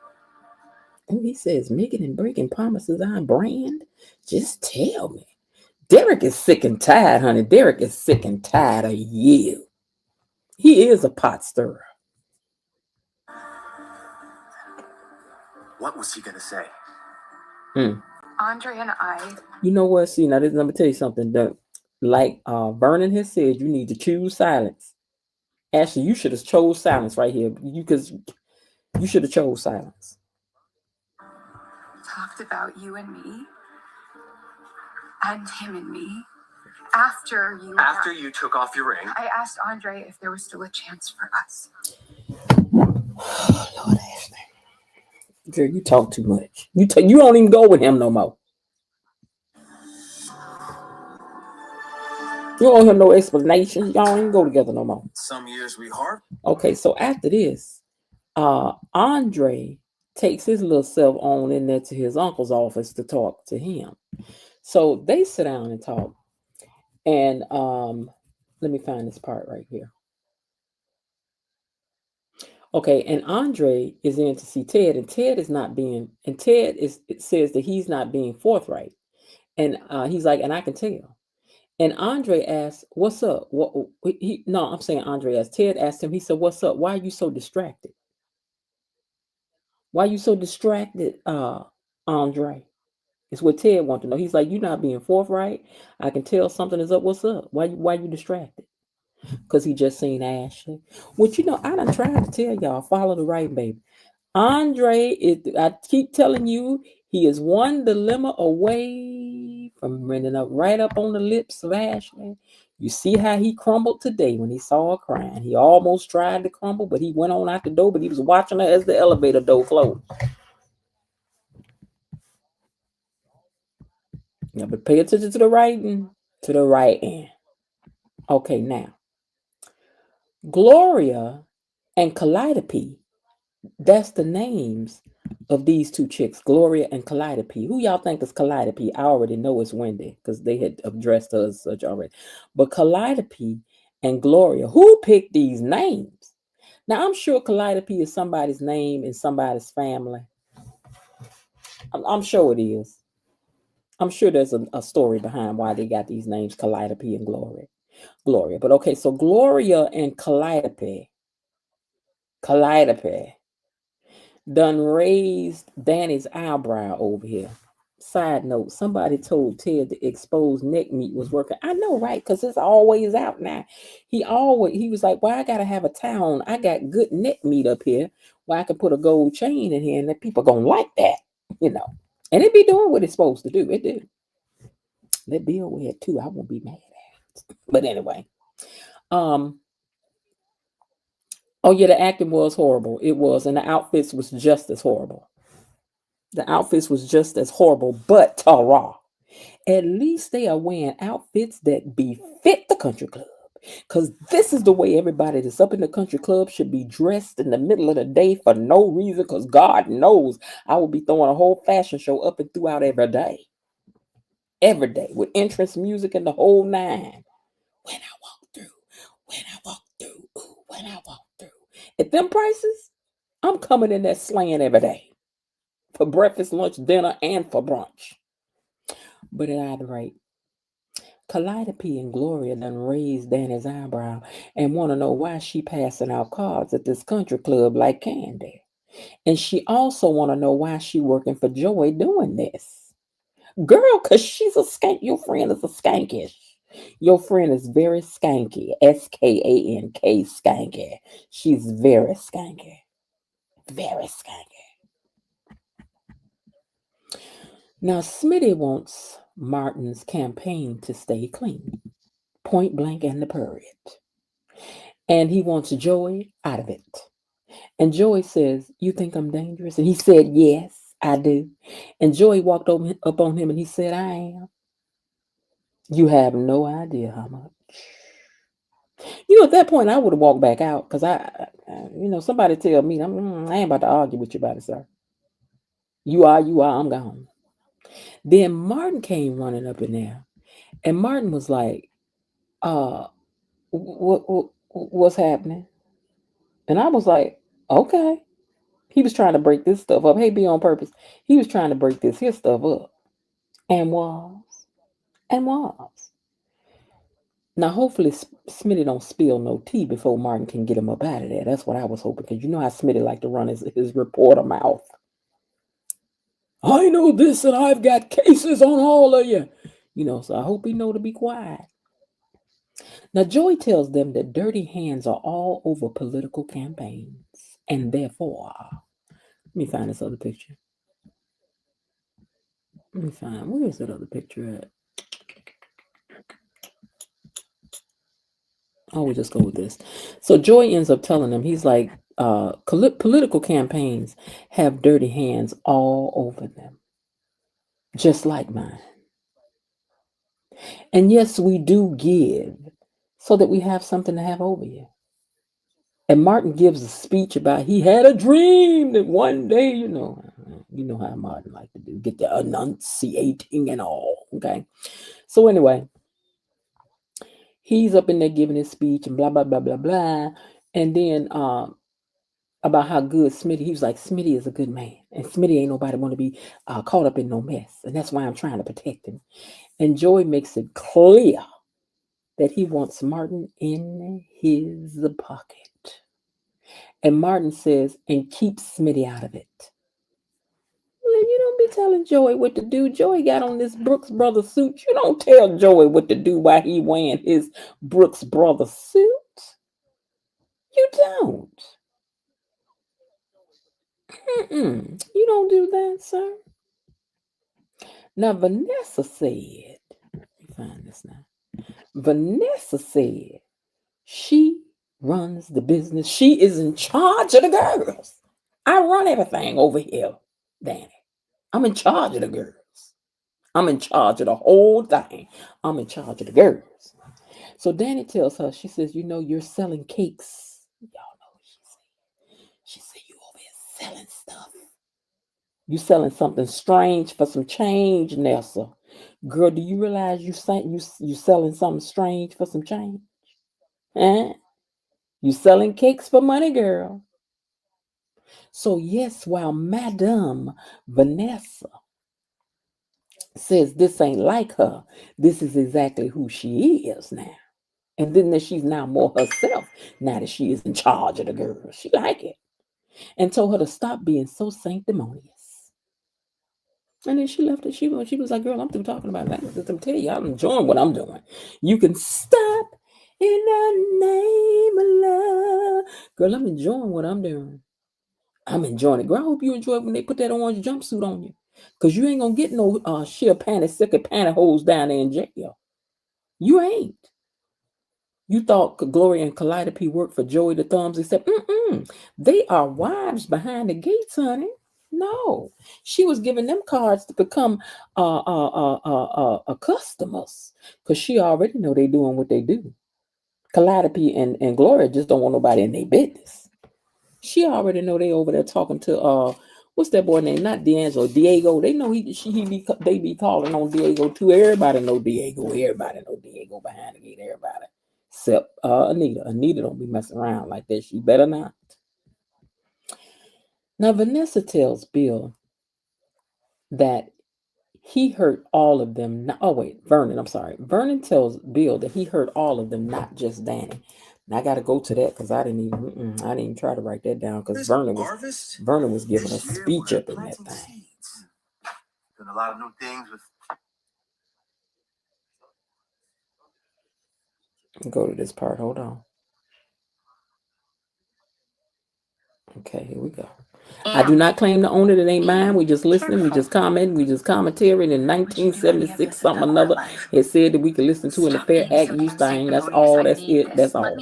Oh, he says making and breaking promises our brand. Just tell me. Derek is sick and tired, honey. Derek is sick and tired of you. He is a pot stirrer. What was he going to say? Andre and I. You know what? See, now let me tell you something. Like Vernon has said, you need to choose silence. Ashley, you should have chose silence right here. You should have chose silence. Talked about you and me. And him and me. After you took off your ring. I asked Andre if there was still a chance for us. Oh, Lord, Ashley. Girl, you talk too much. You don't even go with him no more. You don't have no explanation. Y'all don't even go together no more. Some years we hard. Okay, so after this, Andre takes his little self on in there to his uncle's office to talk to him. So they sit down and talk. And let me find this part right here. Okay, and Andre is in to see Ted, and Ted is not being, and Ted it says that he's not being forthright. And he's like, and I can tell. And Andre asked, what's up? I'm saying Andre asked. Ted asked him, he said, what's up? Why are you so distracted? Why are you so distracted, Andre? It's what Ted wants to know. He's like, you're not being forthright. I can tell something is up. What's up? Why you distracted? Because he just seen Ashley. Which, I done tried to tell y'all, follow the right, baby. Andre, I keep telling you, he is one dilemma away from ending up right up on the lips of Ashley. You see how he crumbled today when he saw her crying. He almost tried to crumble, but he went on out the door, but he was watching her as the elevator door closed. Yeah, but pay attention to the writing, to the right end. Okay, now. Gloria and Calliope, that's the names of these two chicks, Gloria and Calliope. Who y'all think is Calliope? I already know it's Wendy because they had addressed her as such already. But Calliope and Gloria, who picked these names? Now, I'm sure Calliope is somebody's name in somebody's family. I'm sure it is. I'm sure there's a story behind why they got these names, Calliope and Gloria. But okay, so Gloria and Calliope done raised Danny's eyebrow over here. Side note, somebody told Ted the exposed neck meat was working. I know, right? Because it's always out now. He was like, well, I gotta have a town. I got good neck meat up here where I can put a gold chain in here and that people gonna like that, you know. And it be doing what it's supposed to do. It do. That bill wear too. I won't be mad at. But anyway. Oh yeah, the acting was horrible. It was, and the outfits was just as horrible. But Tara, at least they are wearing outfits that befit the country club. Because this is the way everybody that's up in the country club should be dressed in the middle of the day for no reason. Because God knows I will be throwing a whole fashion show up and throughout every day. Every day with entrance music and the whole nine. When I walk through. At them prices, I'm coming in there slaying every day. For breakfast, lunch, dinner, and for brunch. But at either rate, Calliope and Gloria done raised Danny's eyebrow and want to know why she passing out cards at this country club like candy. And she also want to know why she working for Joy doing this. Girl, because she's a skank. Your friend is a skankish. Your friend is very skanky. SKANK, skanky. She's very skanky. Very skanky. Now, Smitty wants Martin's campaign to stay clean. Point blank and the period. And he wants Joey out of it. And Joey says, you think I'm dangerous? And he said, yes, I do. And Joey walked up on him and he said, I am. You have no idea how much. At that point, I would have walked back out because somebody tell me, I ain't about to argue with you about it, sir. You are, I'm gone. Then Martin came running up in there. And Martin was like, what's happening? And I was like, okay. He was trying to break this stuff up. Hey, be on purpose. He was trying to break his stuff up. And was. Now, hopefully, Smitty don't spill no tea before Martin can get him up out of there. That's what I was hoping. Because you know how Smitty like to run his reporter mouth. I know this and I've got cases on all of you. So I hope he know to be quiet. Now, Joey tells them that dirty hands are all over political campaigns. And therefore, let me find this other picture. Where is that other picture at? Oh, we'll just go with this. So Joey ends up telling them, he's like, political campaigns have dirty hands all over them. Just like mine. And yes, we do give so that we have something to have over you. And Martin gives a speech about he had a dream that one day, you know how Martin like to do, get the enunciating and all. Okay. So anyway, he's up in there giving his speech and blah, blah, blah, blah, blah. And then about how good Smitty, he was like, Smitty is a good man. And Smitty ain't nobody want to be caught up in no mess. And that's why I'm trying to protect him. And Joey makes it clear that he wants Martin in his pocket. And Martin says, and keep Smitty out of it. Well, you don't be telling Joey what to do. Joey got on this Brooks Brothers suit. You don't tell Joey what to do while he wearing his Brooks Brothers suit. You don't. You don't do that, sir. Now, Vanessa said, let me find this now. Vanessa said she runs the business. She is in charge of the girls. I run everything over here, Danny. I'm in charge of the girls. I'm in charge of the whole thing. I'm in charge of the girls. So Danny tells her, she says, you're selling cakes. Y'all know what she said. She said, you over here selling stuff. You selling something strange for some change, Nessa. Girl, do you realize you selling something strange for some change? Huh? You selling cakes for money, girl. So yes, while Madame Vanessa says this ain't like her, this is exactly who she is now. And then that she's now more herself, now that she is in charge of the girls. She like it. And told her to stop being so sanctimonious. And then she left it. She was like, girl, I'm through talking about that. I'm telling you, I'm enjoying what I'm doing. You can stop in the name of love. Girl, I'm enjoying what I'm doing. I'm enjoying it. Girl, I hope you enjoy it when they put that orange jumpsuit on you. Because you ain't going to get no sheer silky pantyhose down there in jail. You ain't. You thought Gloria and Calliope worked for Joey the Thumbs, except, they are wives behind the gates, honey. No, she was giving them cards to become customers, because she already know they doing what they do. Calliope and Gloria just don't want nobody in their business. She already know they over there talking to what's that boy name? Not D'Angelo, Diego. They know they be calling on Diego too. Everybody know Diego. Everybody know Diego behind the gate. Everybody except Anita. Anita don't be messing around like that. She better not. Now Vanessa tells Bill that he hurt all of them. Vernon. I'm sorry. Vernon tells Bill that he hurt all of them, not just Danny. And I got to go to that because I didn't even try to write that down because Vernon was giving a speech up in that thing. Doing a lot of new things with. Go to this part. Hold on. Okay, here we go. I do not claim to own it. It ain't mine. We just listening. We just comment. We just commentary. In 1976, something or another, it said that we could listen to in the Fair Act use thing. That's all. That's it. That's all.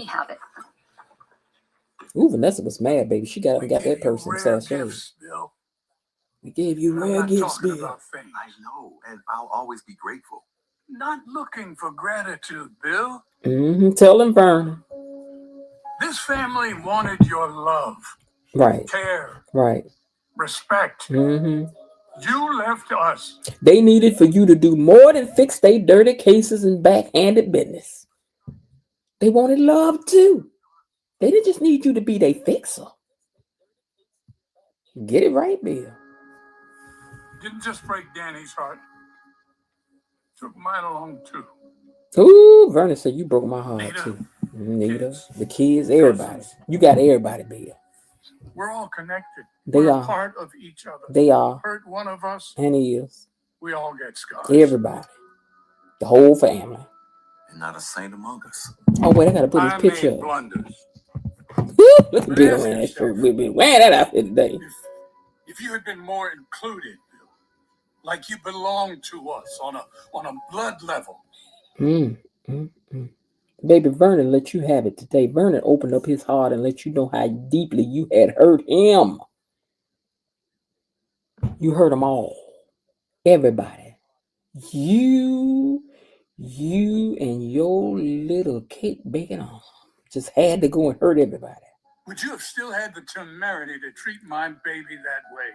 Ooh, Vanessa was mad, baby. She got that person sachet. We gave you rare gifts, Bill. I know, and I'll always be grateful. Not looking for gratitude, Bill. Tell him, Vernon. This family wanted your love. Right. Care. Right. Respect. You left us. They needed for you to do more than fix their dirty cases and backhanded business. They wanted love too. They didn't just need you to be their fixer. Get it right, Bill. Didn't just break Danny's heart. Took mine along too. Ooh, Vernon said you broke my heart Nita, too. Nita, the kids, everybody. You got everybody, Bill. We're all connected. We're a part of each other. They are. Hurt one of us. And he is. We all get scars. Everybody. The whole family. And not a saint among us. Oh, wait, I got to put his picture up. Blunders. Look at Bill wearing that shirt. Wearing that outfit today. If you had been more included, Bill, like you belonged to us on a blood level. Baby, Vernon let you have it today. Vernon opened up his heart and let you know how deeply you had hurt him. You hurt them all. Everybody. You and your little cake baking arm just had to go and hurt everybody. Would you have still had the temerity to treat my baby that way?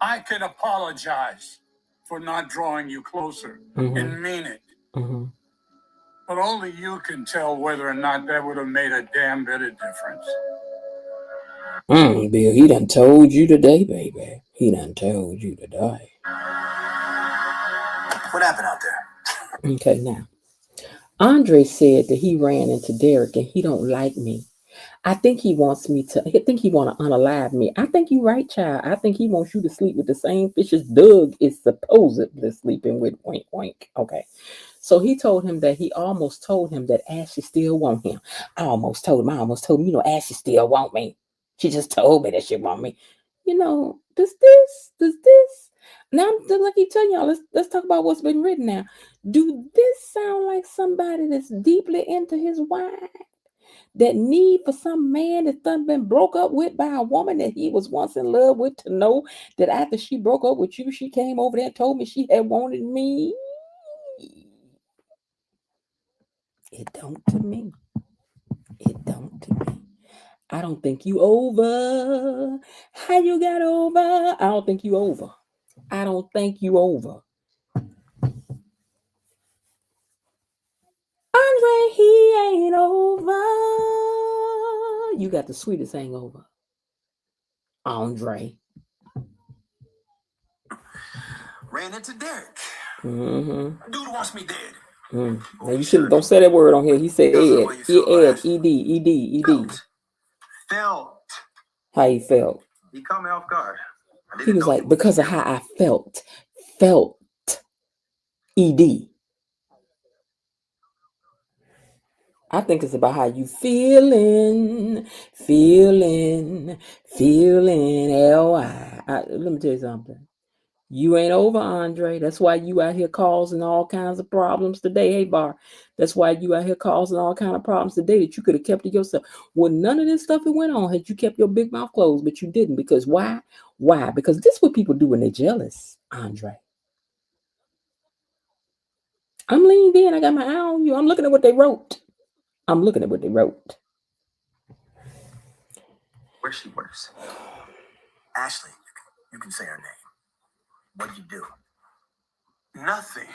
I can apologize for not drawing you closer and mean it. But only you can tell whether or not that would have made a damn bit of difference. Bill, he done told you today, baby. He done told you today. What happened out there? Okay, now. Andre said that he ran into Derek and he don't like me. I think he wants me to, I think he want to unalive me. I think you're right, child. I think he wants you to sleep with the same fishes Doug is supposedly sleeping with. Wink, wink. Okay. So he told him that he almost told him that Ashley still want him. I almost told him, you know, Ashley still want me. She just told me that she want me. You know, does this? Now, like he telling y'all, let's talk about what's been written now. Do this sound like somebody that's deeply into his wife? That need for some man that's done been broke up with by a woman that he was once in love with, to know that after she broke up with you, she came over there and told me she had wanted me? It don't to me. It don't to me. I don't think you over. How you got over? I don't think you over. I don't think you over. Andre, he ain't over. You got the sweetest hangover. Andre. Ran into Derek. Mm-hmm. Dude wants me dead. Now you shouldn't, don't say that word on here. He said Ed. Ed. E-D. Felt. How he felt. He caught me off guard. He was like, because of how I felt. Felt. E-D. I think it's about how you feeling. L-I. Let me tell you something. You ain't over, Andre. That's why you out here causing all kinds of problems today. Hey, Bar. That's why you out here causing all kinds of problems today that you could have kept to yourself. Well, none of this stuff that went on had you kept your big mouth closed, but you didn't. Because why? Why? Because this is what people do when they're jealous, Andre. I'm leaned in. I got my eye on you. I'm looking at what they wrote. Where she works. Ashley, you can say her name. What did you do? Nothing.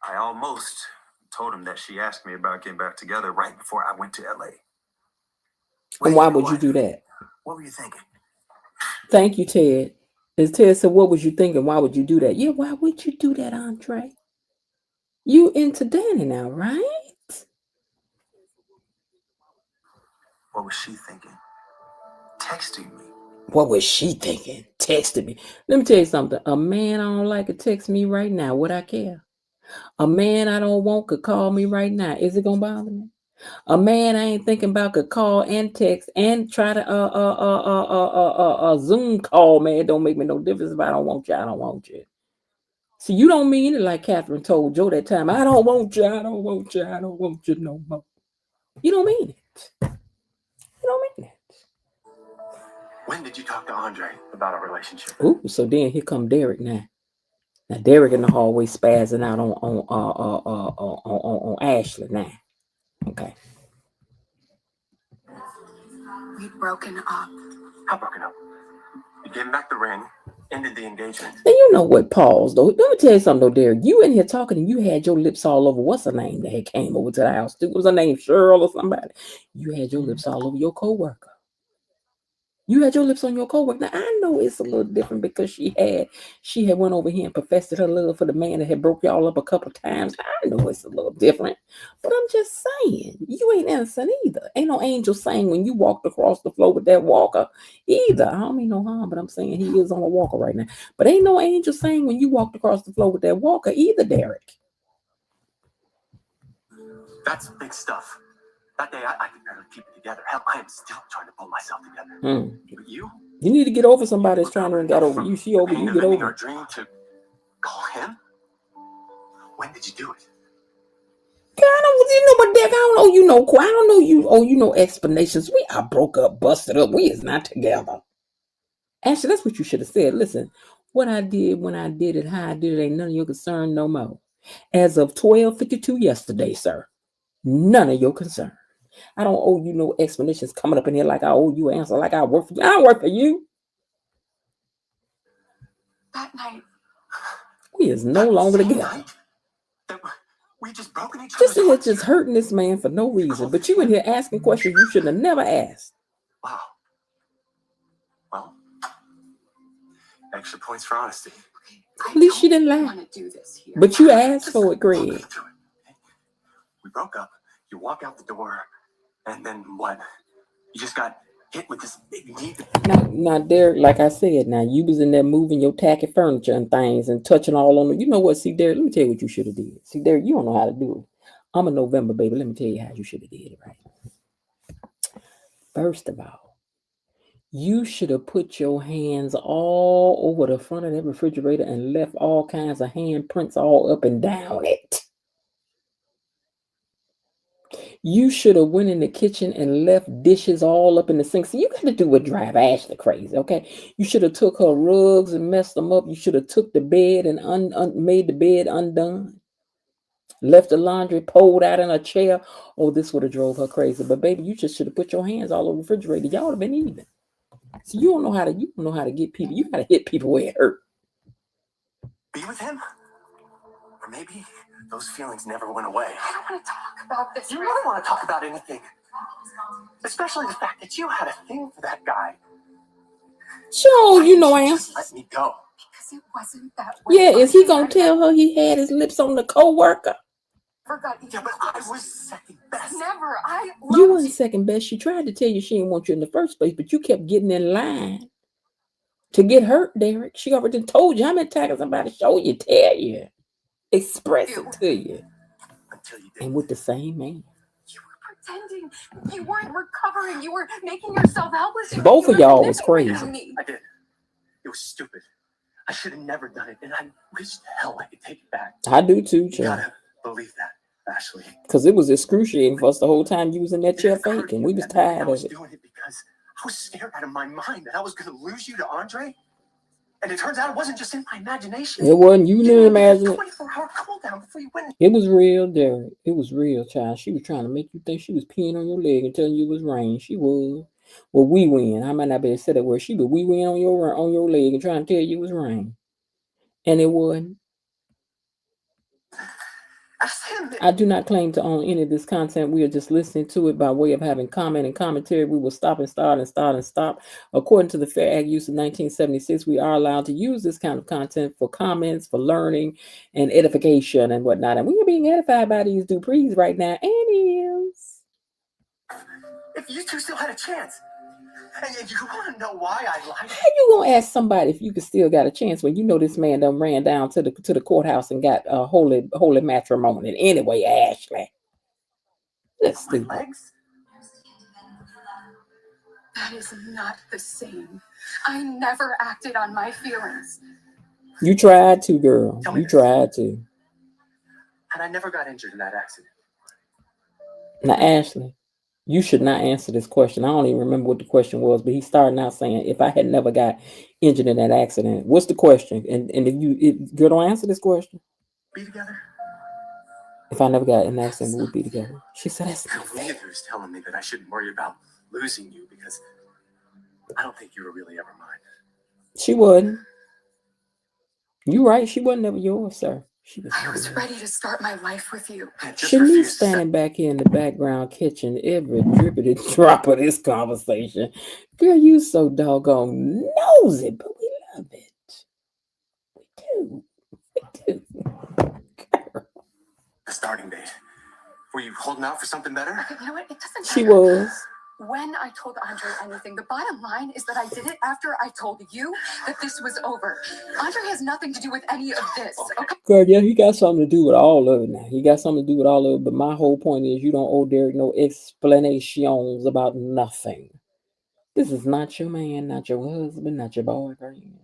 I almost told him that she asked me about getting back together right before I went to LA. And why would you do that? What were you thinking? Thank you, Ted. As Ted said, what was you thinking? Why would you do that? Yeah, why would you do that, Andre? You into Danny now, right? What was she thinking? Texting me. What was she thinking? Texting me. Let me tell you something. A man I don't like could text me right now. Would I care? A man I don't want could call me right now. Is it gonna bother me? A man I ain't thinking about could call and text and try to Zoom call, man. It don't make me no difference if I don't want you. I don't want you. See, you don't mean it like Catherine told Joe that time. I don't want you. I don't want you. I don't want you no more. You don't mean it. You don't mean it. When did you talk to Andre about our relationship? Ooh, so then here come Derek now. Now Derek in the hallway spazzing out on Ashley now. Okay. We'd broken up. How broken up? You gave him back the ring, ended the engagement. And you know what? Pause though. Let me tell you something though, Derek. You in here talking and you had your lips all over. What's her name that had came over to the house? Was her name Cheryl or somebody? You had your lips all over your coworker. You had your lips on your coworker. Now I know it's a little different because she had went over here and professed her love for the man that had broke y'all up a couple times. I know it's a little different, but I'm just saying you ain't innocent either. Ain't no angel saying when you walked across the floor with that walker either. I don't mean no harm, but I'm saying he is on a walker right now. But ain't no angel saying when you walked across the floor with that walker either, Derek. That's big stuff. That day, I could barely keep it together. Hell, I am still trying to pull myself together. But you need to get over somebody that's trying to get over you. She over you. Get over. Our dream to call him. When did you do it? God, I don't, you know, but Dick, I don't know you know. I don't know you. Oh, you know explanations. We are broke up, busted up. We is not together. Actually, that's what you should have said. Listen, what I did when I did it, how I did it, ain't none of your concern no more. As of 12:52 yesterday, sir, none of your concern. I don't owe you no explanations coming up in here like I owe you an answer, like I work for you. I don't work for you. That night. We is no longer together. We just broken each Just in here just hurting this man for no reason. But you in here asking questions you shouldn't have never asked. Wow. Well, extra points for honesty. At least she didn't lie. But you asked for it, Greg. We broke up. You walk out the door, and then what? You just got hit with this big knee. Now, Derek, like I said, now you was in there moving your tacky furniture and things and touching all on it. You know what? See, Derek, let me tell you what you should have did. See, Derek, you don't know how to do it. I'm a November baby. Let me tell you how you should have did it right. First of all, you should have put your hands all over the front of that refrigerator and left all kinds of handprints all up and down it. You should have went in the kitchen and left dishes all up in the sink. See, you got to do what drive Ashley crazy, okay? You should have took her rugs and messed them up. You should have took the bed and made the bed undone. Left the laundry pulled out in a chair. Oh, this would have drove her crazy. But baby, you just should have put your hands all over the refrigerator. Y'all would have been even. So you don't know how to get people. You got to hit people where it hurt. Be with him? Or maybe those feelings never went away. I don't want to talk about this. You don't want to talk about anything. Especially the fact that you had a thing for that guy. Sure, you know I am. Just let me go. Because it wasn't that way. Yeah, is he gonna tell her he had his lips on the co-worker? Yeah, but I was second best. Never. You wasn't second best. She tried to tell you she didn't want you in the first place, but you kept getting in line to get hurt, Derek. She already told you how many times somebody show you, tell you, express it to you. Until you did. And with the same man. You were pretending. You weren't recovering. You were making yourself helpless. Both of y'all was crazy. I did. It was stupid. I should have never done it, and I wish the hell I could take it back. I do too, You gotta believe that, Ashley. Because it was excruciating for us the whole time you was in that chair faking. We was tired I was of it. doing it because I was scared out of my mind that I was going to lose you to Andre. And it turns out it wasn't just in my imagination. It wasn't. You didn't imagine it. 24-hour cool down before you went. It was real, Derek. It was real, child. She was trying to make you think she was peeing on your leg and telling you it was rain. She was. Well, we win. I might not be able to say that word. She would we win on your leg and trying to tell you it was rain. And it wasn't. I do not claim to own any of this content. We are just listening to it by way of having comment and commentary. We will stop and start and start and stop. According to the Fair Act Use of 1976, we are allowed to use this kind of content for comments, for learning, and edification and whatnot. And we are being edified by these Duprees right now. And is. If you two still had a chance, and you want to know why I lied. How you gonna ask somebody if you could still got a chance when you know this man done ran down to the courthouse and got a holy matrimony? Anyway, Ashley, that's stupid. Legs? That is not the same. I never acted on my feelings. You tried to, girl. You tried to. And I never got injured in that accident. Now, Ashley, you should not answer this question. I don't even remember what the question was, but he started out saying, if I had never got injured in that accident. What's the question? And if girl, don't answer this question. Be together? If I never got in an accident, we'd be together. She said, that's not fair. Neither is telling me that I shouldn't worry about losing you because I don't think you were really ever mine. She wasn't. You right. She wasn't ever yours, sir. I was ready to start my life with you. Shanice standing back here in the background kitchen, every drippity drop of this conversation. Girl, you so doggone nosy, but we love it. We do. We do. The starting date. Were you holding out for something better? Okay, you know what? It doesn't matter. She was. When I told Andre anything, the bottom line is that I did it after I told you that this was over. Andre has nothing to do with any of this. Okay? Girl, yeah, he got something to do with all of it now. He got something to do with all of it. But my whole point is you don't owe Derek no explanations about nothing. This is not your man, not your husband, not your boyfriend,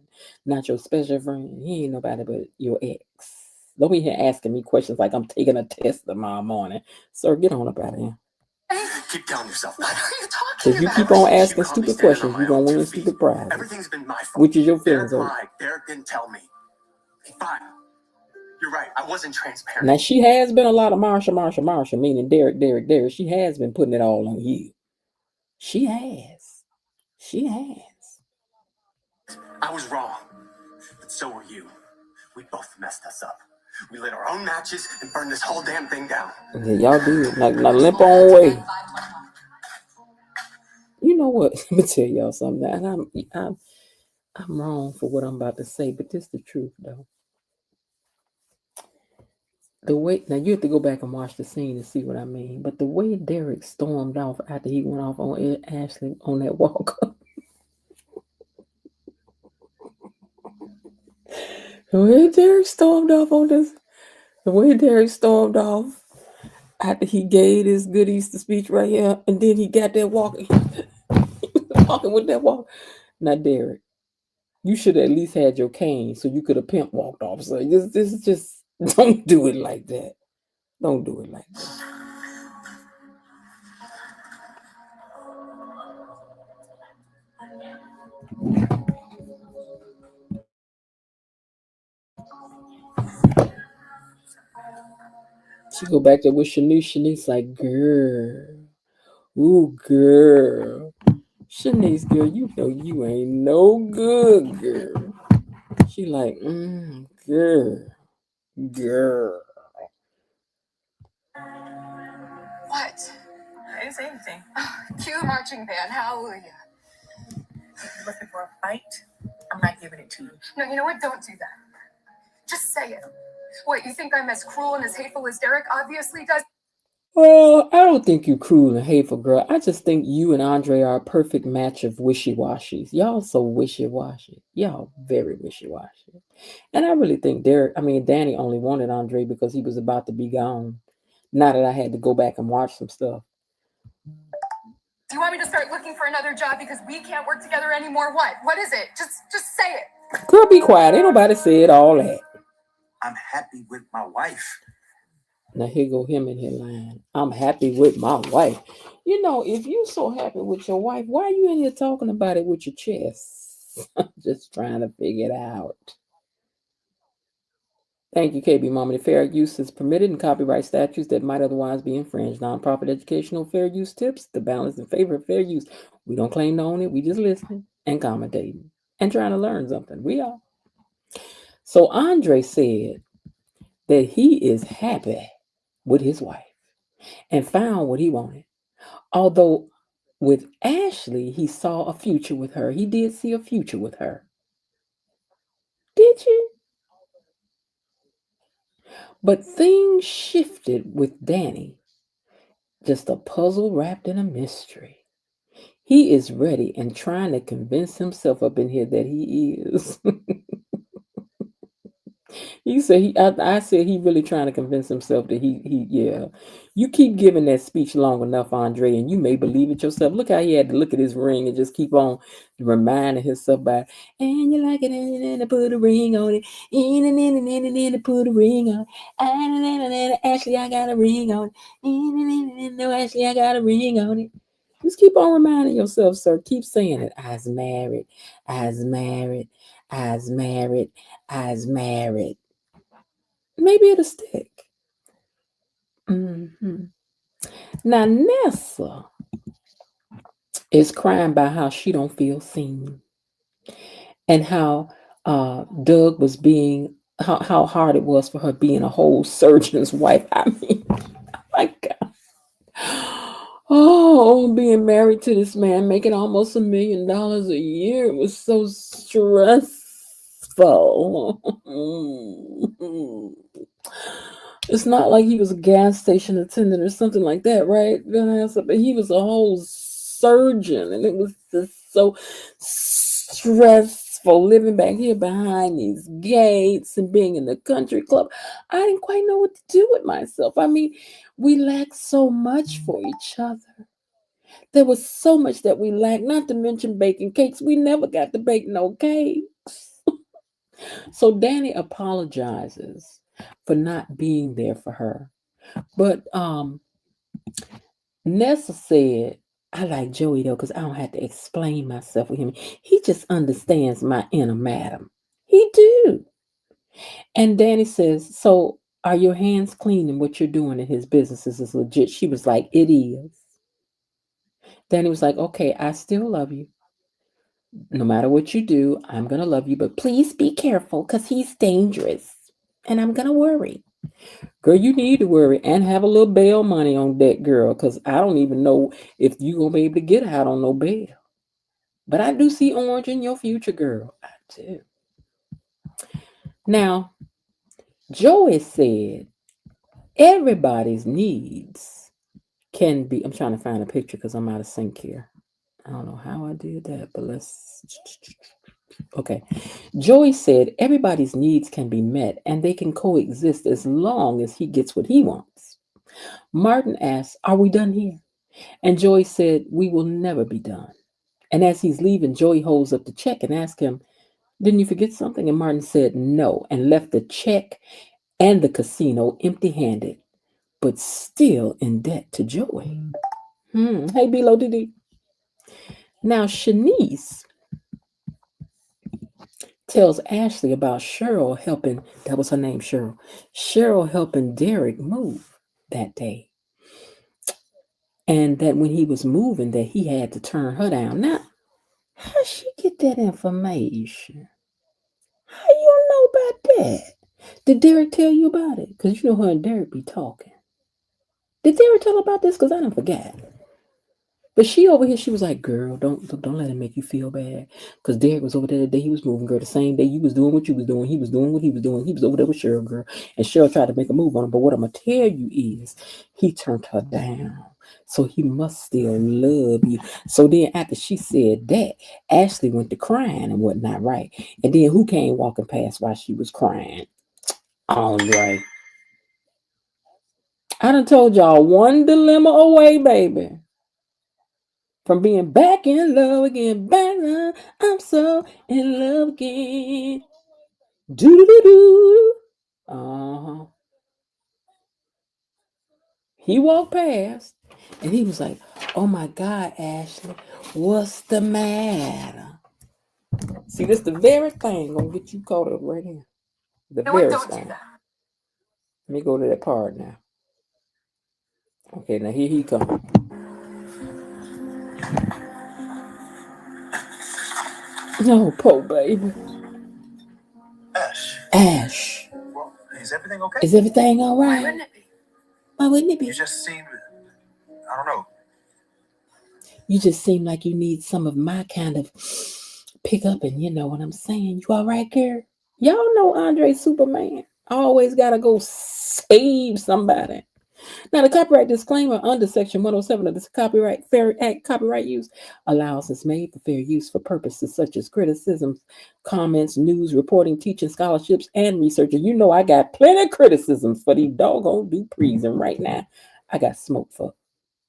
not your special friend. He ain't nobody but your ex. Don't be here asking me questions like I'm taking a test tomorrow morning. Sir, get on up out of here. Keep telling yourself What that. are you talking If you about? keep on asking stupid questions, you're going to win stupid prizes. Everything's been my fault. Which is your feelings. Derek lied. Derek didn't tell me. Fine. You're right. I wasn't transparent. Now, she has been a lot of Marsha, meaning Derek. She has been putting it all on you. She has. I was wrong. But so were you. We both messed us up. We lit our own matches and burned this whole damn thing down. Yeah, y'all did. Now limp on away. You know what? Let me tell y'all something. And I'm wrong for what I'm about to say, but this is the truth, though. The way now you have to go back and watch the scene to see what I mean. But the way Derek stormed off after he went off on Ashley on that walk. The way Derek stormed off after he gave his good Easter speech right here, and then he got that walking with that walk. Now, Derek, you should have at least had your cane so you could have pimp walked off. So this is just don't do it like that. Don't do it like that. She go back there with Shanice. Shanice like, girl. Ooh, girl. Shanice, girl, you know you ain't no good, girl. She like, girl. didn't say anything. Cue the marching band. Hallelujah. Looking for a fight? I'm not giving it to you. No, you know what? Don't do that. Just say it. What, you think I'm as cruel and as hateful as Derek obviously does? Well, I don't think you cruel and hateful, girl. I just think you and Andre are a perfect match of wishy-washies. Y'all so wishy-washy. Y'all very wishy-washy. And I really think Danny only wanted Andre because he was about to be gone. Now that I had to go back and watch some stuff. Do you want me to start looking for another job because we can't work together anymore? What? What is it? Just say it. Girl, be quiet. Ain't nobody said all that. I'm happy with my wife. Now here go him in here lying. I'm happy with my wife. You know, if you so happy with your wife, why are you in here talking about it with your chest? I'm just trying to figure it out. Thank you, KB Mama. The fair use is permitted in copyright statutes that might otherwise be infringed. Nonprofit educational fair use tips, the balance in favor of fair use. We don't claim to own it. We just listening and commentating and trying to learn something. We are. So Andre said that he is happy with his wife and found what he wanted. Although with Ashley, he saw a future with her. He did see a future with her. Did you? But things shifted with Danny. Just a puzzle wrapped in a mystery. He is ready and trying to convince himself up in here that he is. He said I said he really trying to convince himself that yeah. You keep giving that speech long enough, Andre, and you may believe it yourself. Look how he had to look at his ring and just keep on reminding himself by, and you like it, and put a ring on it, and put a ring on it, and Ashley, I got a ring on it, no, Ashley, I got a ring on it. Just keep on reminding yourself, sir. Keep saying it. I's married, I's married, I's married, I's married. Maybe it'll stick. Mm-hmm. Now Nessa is crying about how she don't feel seen, and how Doug was being how hard it was for her being a whole surgeon's wife. I mean, my God. Oh, being married to this man, making almost $1 million a year. It was so stressful. It's not like he was a gas station attendant or something like that, right? But he was a whole surgeon, and it was just so stressful living back here behind these gates and being in the country club. I didn't quite know what to do with myself. I mean, we lacked so much for each other. There was so much that we lacked, not to mention baking cakes. We never got to bake no cakes. So Danny apologizes for not being there for her. But Nessa said, I like Joey though, because I don't have to explain myself with him. He just understands my inner madam. He do. And Danny says, so are your hands clean in what you're doing in his businesses is legit? She was like, it is. Danny was like, okay, I still love you. No matter what you do, I'm going to love you, but please be careful because he's dangerous. And I'm going to worry. Girl, you need to worry and have a little bail money on deck, girl, because I don't even know if you're going to be able to get out on no bail. But I do see orange in your future, girl. I do. Now, Joey said everybody's needs can be, I'm trying to find a picture because I'm out of sync here. I don't know how I did that, but let's, okay. Joey said everybody's needs can be met and they can coexist as long as he gets what he wants. Martin asked, are we done here? And Joey said, we will never be done. And as he's leaving, Joey holds up the check and asks him, didn't you forget something? And Martin said no and left the check and the casino empty-handed, but still in debt to Joey. Hey, B-Lo Diddy. Now, Shanice tells Ashley about Cheryl helping, that was her name, Cheryl helping Derek move that day. And that when he was moving, that he had to turn her down. Now, how she get that information? How you know about that? Did Derek tell you about it? Because you know her and Derek be talking. Did Derek tell her about this? Because I didn't forget. But she over here, she was like, girl, don't let him make you feel bad. Because Derek was over there the day he was moving, girl. The same day you was doing what you was doing. He was doing what he was doing. He was over there with Cheryl, girl. And Cheryl tried to make a move on him. But what I'm going to tell you is he turned her down. So he must still love you. So then after she said that, Ashley went to crying and whatnot, right? And then who came walking past while she was crying? Andre. I done told y'all one dilemma away, baby. From being back in love again, I'm so in love again. Do. He walked past and he was like, "Oh my God, Ashley, what's the matter?" See, this the very thing gonna get you caught up right here. The very thing. Let me go to that part now. Okay, now here he comes. No, poor baby. Ash. Well, is everything okay? Is everything all right? Why wouldn't it be? Why wouldn't it be? You just seemed, I don't know. You just seem like you need some of my kind of pick up, and you know what I'm saying. You all right, girl? Y'all know Andre Superman. Always gotta go save somebody. Now, the copyright disclaimer under Section 107 of the Copyright Fair Act, copyright use allows is made for fair use for purposes such as criticisms, comments, news, reporting, teaching, scholarships, and research. And you know I got plenty of criticisms for these doggone Duprees, and right now I got smoke for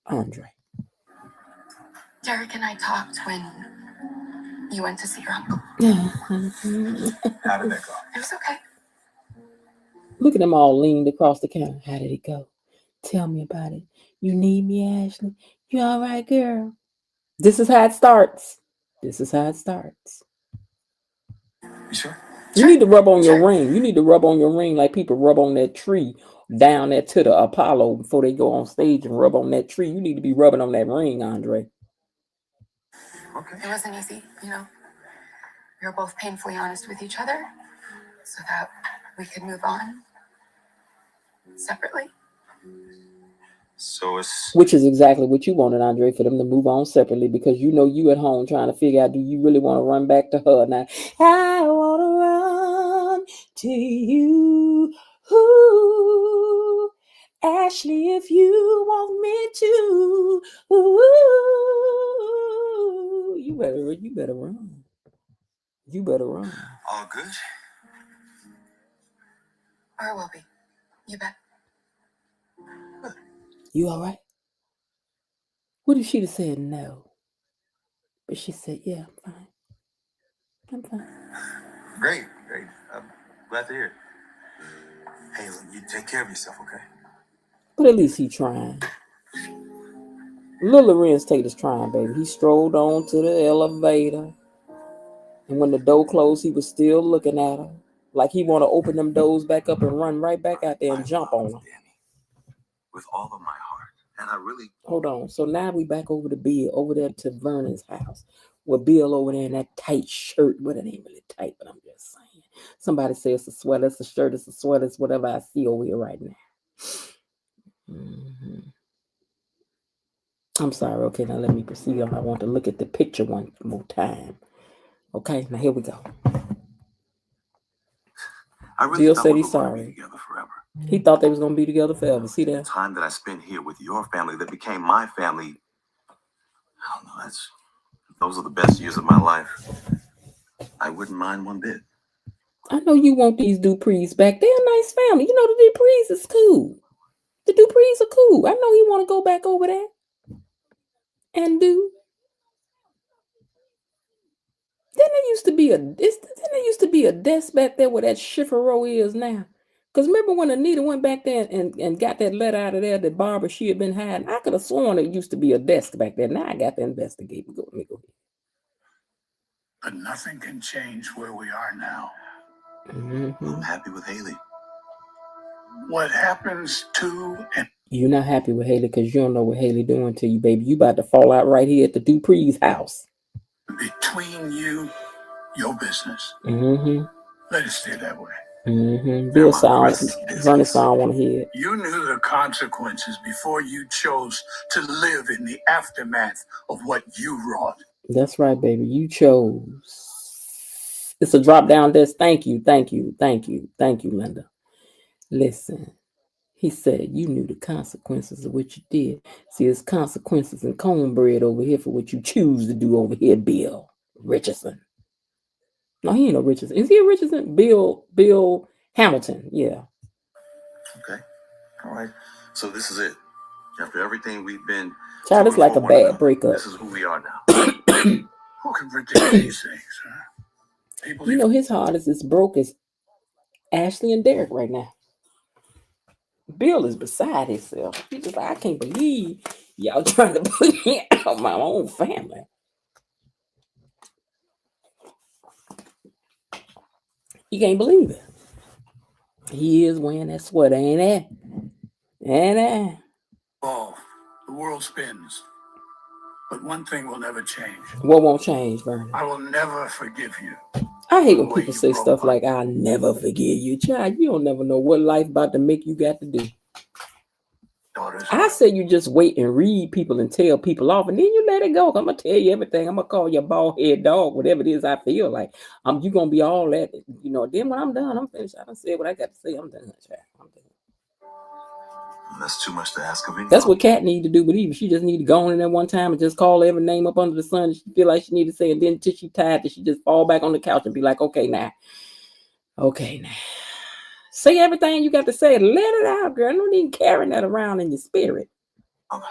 Andre. Derek and I talked when you went to see your uncle. How did that go? It was okay. Look at them all leaned across the counter. How did it go? Tell me about it. You need me, Ashley? You all right, girl? This is how it starts. This is how it starts. You sure? You need to rub on your ring. You need to rub on your ring like people rub on that tree down there to the Apollo before they go on stage and rub on that tree. You need to be rubbing on that ring, Andre. Okay. It wasn't easy, you know. We were both painfully honest with each other so that we could move on separately. So it's... Which is exactly what you wanted, Andre, for them to move on separately, because you know you at home trying to figure out, do you really want to run back to her? Now, I want to run to you. Ooh, Ashley, if you want me to, ooh, you better run. You better run. All good? Or will be. You bet. You all right? What if she'd have said no? But she said, yeah, I'm fine. I'm fine. Great. I'm glad to hear it. Hey, look, you take care of yourself, okay? But at least he trying. Lil Lorenz Taylor's trying, baby. He strolled on to the elevator. And when the door closed, he was still looking at her. Like he want to open them doors back up and run right back out there and jump on her. With all of my heart. And I really... Hold on. So now we back over to Bill, over there to Vernon's house. With Bill over there in that tight shirt. Well, it ain't really tight, but I'm just saying. Somebody say it's a sweater, it's a shirt, it's a sweater, it's whatever I see over here right now. Mm-hmm. I'm sorry. Okay, now let me proceed on. I want to look at the picture one more time. Okay, now here we go. Bill said he's sorry. He thought they was going to be together forever. See that? The time that I spent here with your family that became my family, I don't know, those are the best years of my life. I wouldn't mind one bit. I know you want these Duprees back. They're a nice family. You know the Duprees is cool. The Duprees are cool. I know he want to go back over there and do. Then there used to be a desk back there where that Schifferow is now. Because remember when Anita went back there and got that letter out of there that Barbara, she had been hiding? I could have sworn there used to be a desk back there. Now I got to investigate. Let me go. But nothing can change where we are now. Mm-hmm. I'm happy with Haley. What happens to... You're not happy with Haley because you don't know what Haley doing to you, baby. You about to fall out right here at the Dupree's house. Between you, your business. Mm-hmm. Let it stay that way. Bill sound, Vernon sound want to hear it. You knew the consequences before you chose to live in the aftermath of what you wrought. That's right, baby. You chose. It's a drop down desk. Thank you, Linda. Listen, he said you knew the consequences of what you did. See, there's consequences and cornbread over here for what you choose to do over here, Bill Richardson. No, he ain't no Richardson. Is he a Richardson? Bill Hamilton. Yeah. Okay. All right. So this is it. After everything we've been, child, it's like a bad breakup. This is who we are now. Who can predict these things, huh? People You know, his heart is as broke as Ashley and Derek right now. Bill is beside himself. He's just like, I can't believe y'all trying to put me out my own family. You can't believe it. He is wearing that sweater, ain't it? Ain't it? Oh, the world spins. But one thing will never change. What won't change, Vernon? I will never forgive you. I hate when people say stuff like, I'll never forgive you. Child, you don't never know what life about to make you got to do. I say you just wait and read people and tell people off, and then you let it go. I'm going to tell you everything. I'm going to call you a bald head dog, whatever it is I feel like. You're going to be all that. You know, then when I'm done, I'm finished. I done said what I got to say. I'm done. Child. I'm done. That's too much to ask of me. That's what Kat need to do with Eva. She just need to go on in there one time and just call every name up under the sun she feel like she need to say, and then until she tired, that she just fall back on the couch and be like, okay now. Say everything you got to say. Let it out, girl. Don't even carrying that around in your spirit. Okay.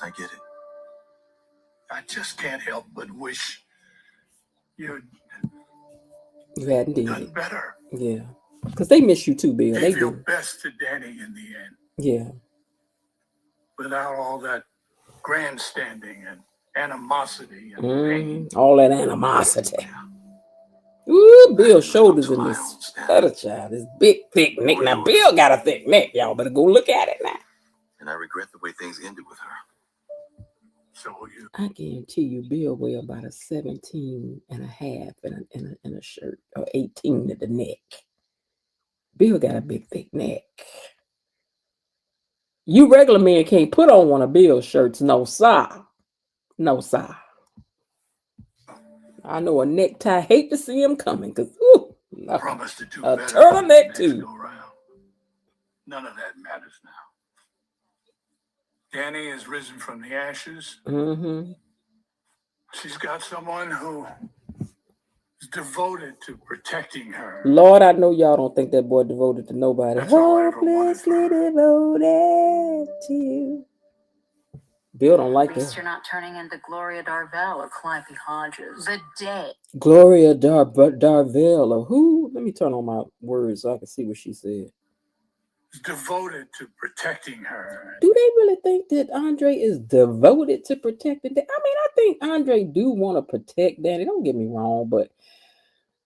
I get it. I just can't help but wish you hadn't done better. Yeah. Because they miss you too, Bill. They your do. best to Danny in the end. Yeah. Without all that grandstanding and animosity and pain. All that animosity. Ooh, Bill's shoulders in this other child. This big, thick neck. Now, Bill got a thick neck. Y'all better go look at it now. And I regret the way things ended with her. So will you. I guarantee you, Bill weigh about a 17 and a half in a shirt, or 18 at the neck. Bill got a big, thick neck. You regular men can't put on one of Bill's shirts. No, sir. No, sir. I know a necktie. Hate to see him coming, because no. Promise to do a better turtleneck too. None of that matters now. Danny has risen from the ashes. She's got someone who is devoted to protecting her. Lord, I know y'all don't think that boy devoted to nobody. That's all I ever wanted for her. Devoted to you. Bill don't like At least that. you're not turning into Gloria Darvell or Calliope Hodges. The day. Gloria Darvell or who? Let me turn on my words so I can see what she said. Is devoted to protecting her. Do they really think that Andre is devoted to protecting Danny? I mean, I think Andre do want to protect Danny. Don't get me wrong, but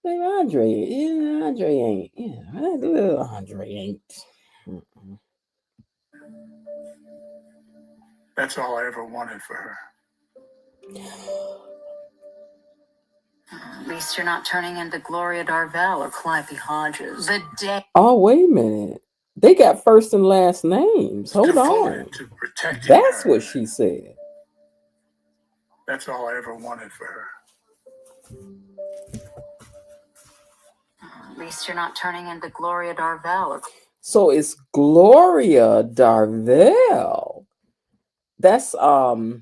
baby, Andre ain't. Yeah, Andre ain't. That's all I ever wanted for her. At least you're not turning into Gloria Darvell or Calliope Hodges. The day. Oh, wait a minute. They got first and last names. Hold on. To protecting That's her. what she said. That's all I ever wanted for her. At least you're not turning into Gloria Darvell. So it's Gloria Darvell. That's who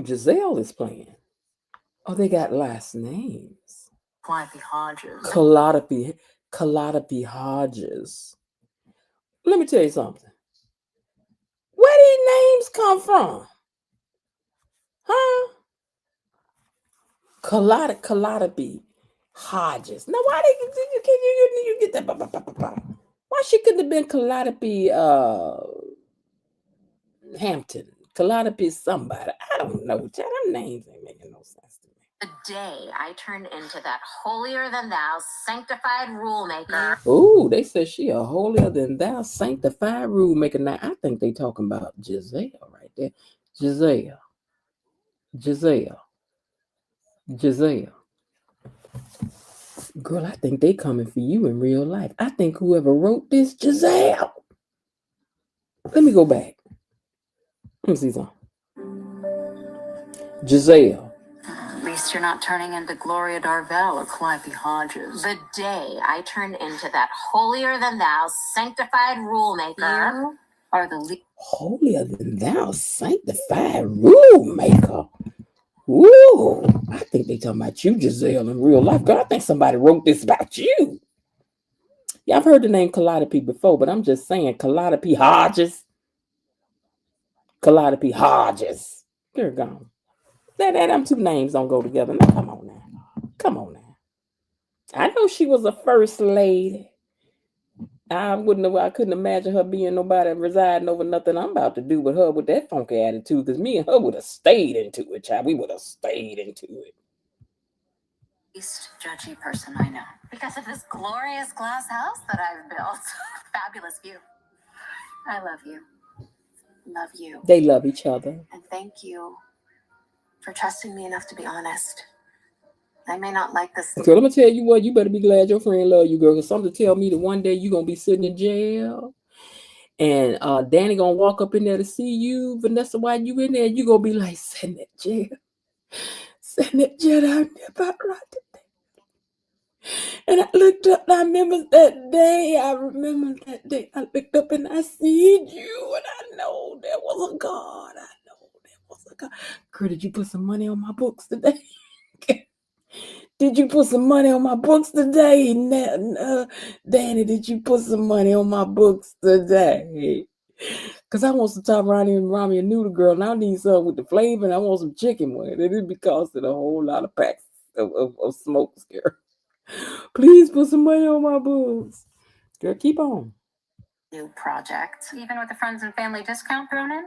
Giselle is playing. Oh, they got last names. Calliope Hodges. Calliope Hodges. Let me tell you something. Where these names come from? Huh? Calliope Hodges. Now, why you get that? Why she couldn't have been Calliope Hampton? Calliope somebody. I don't know. Them names ain't making no sense to me. The day I turned into that holier-than-thou sanctified rule maker. Ooh, they said she a holier-than-thou sanctified rule maker. Now, I think they talking about Giselle right there. Giselle. Girl, I think they coming for you in real life. I think whoever wrote this, Giselle. Let me go back. Let me see something. Giselle. At least you're not turning into Gloria Darvell or Clive Hodges. The day I turned into that holier than thou, sanctified rule maker. You are the least. Holier than thou, sanctified rule maker. Woo! I think they talking about you, Giselle, in real life. Girl, I think somebody wrote this about you. Yeah, I've heard the name Calliope before, but I'm just saying Calliope Hodges. Calliope Hodges. They're gone. Them two names don't go together. Now, come on now. Come on now. I know she was a first lady. I couldn't imagine her being nobody residing over nothing I'm about to do with her with that funky attitude. Because me and her would have stayed into it, child. We would have stayed into it. Least judgy person I know. Because of this glorious glass house that I've built. Fabulous view. I love you. Love you. They love each other. And thank you for trusting me enough to be honest. I may not like this. Girl, I'm going to tell you what, you better be glad your friend love you, girl. Because something tell me that one day you're going to be sitting in jail. And Danny going to walk up in there to see you. Vanessa, while you in there, you going to be like, send that jail. Send that jail down there about right today. And I looked up, and I remember that day. I looked up and I seen you. And I know there was a God. Girl, did you put some money on my books today? Did you put some money on my books today? Danny, did you put some money on my books today? Because I want some top ramen noodle, girl, and I need some with the flavor, and I want some chicken with it. It'd be costing a whole lot of packs of smokes, girl. Please put some money on my books. Girl, keep on. New project. Even with the friends and family discount thrown in?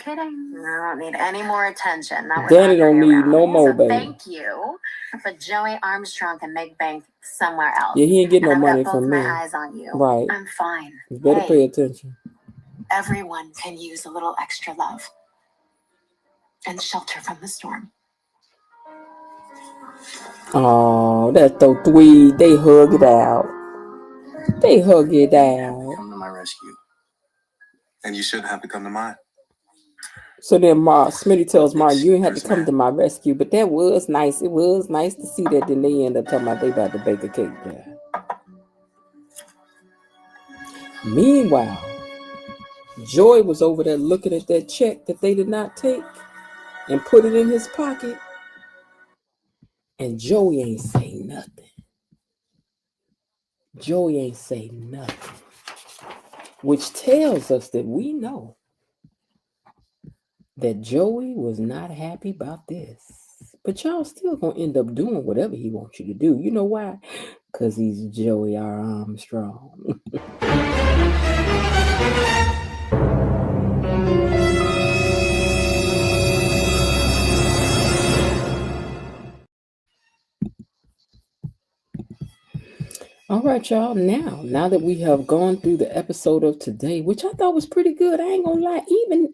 Kidding. I don't need any more attention. That was Danny don't need no more, so baby. thank you. But Joey Armstrong can make bank somewhere else. Yeah, he ain't getting no I've money got from both me. my eyes on you. Right. I'm fine. You better pay attention. Everyone can use a little extra love and shelter from the storm. Oh, that's so sweet. They hug it out. They hug it out. Come to my rescue. And you shouldn't have to come to mine. So then Smitty tells Martin, you ain't had to come to my rescue, but that was nice. It was nice to see that. Then they end up talking about they about to bake a cake there. Meanwhile, Joy was over there looking at that check that they did not take and put it in his pocket. And Joey ain't say nothing. Joey ain't say nothing. Which tells us that we know that Joey was not happy about this. But y'all still gonna end up doing whatever he wants you to do. You know why? Because he's Joey R. Armstrong. All right, y'all. Now that we have gone through the episode of today, which I thought was pretty good, I ain't gonna lie. Even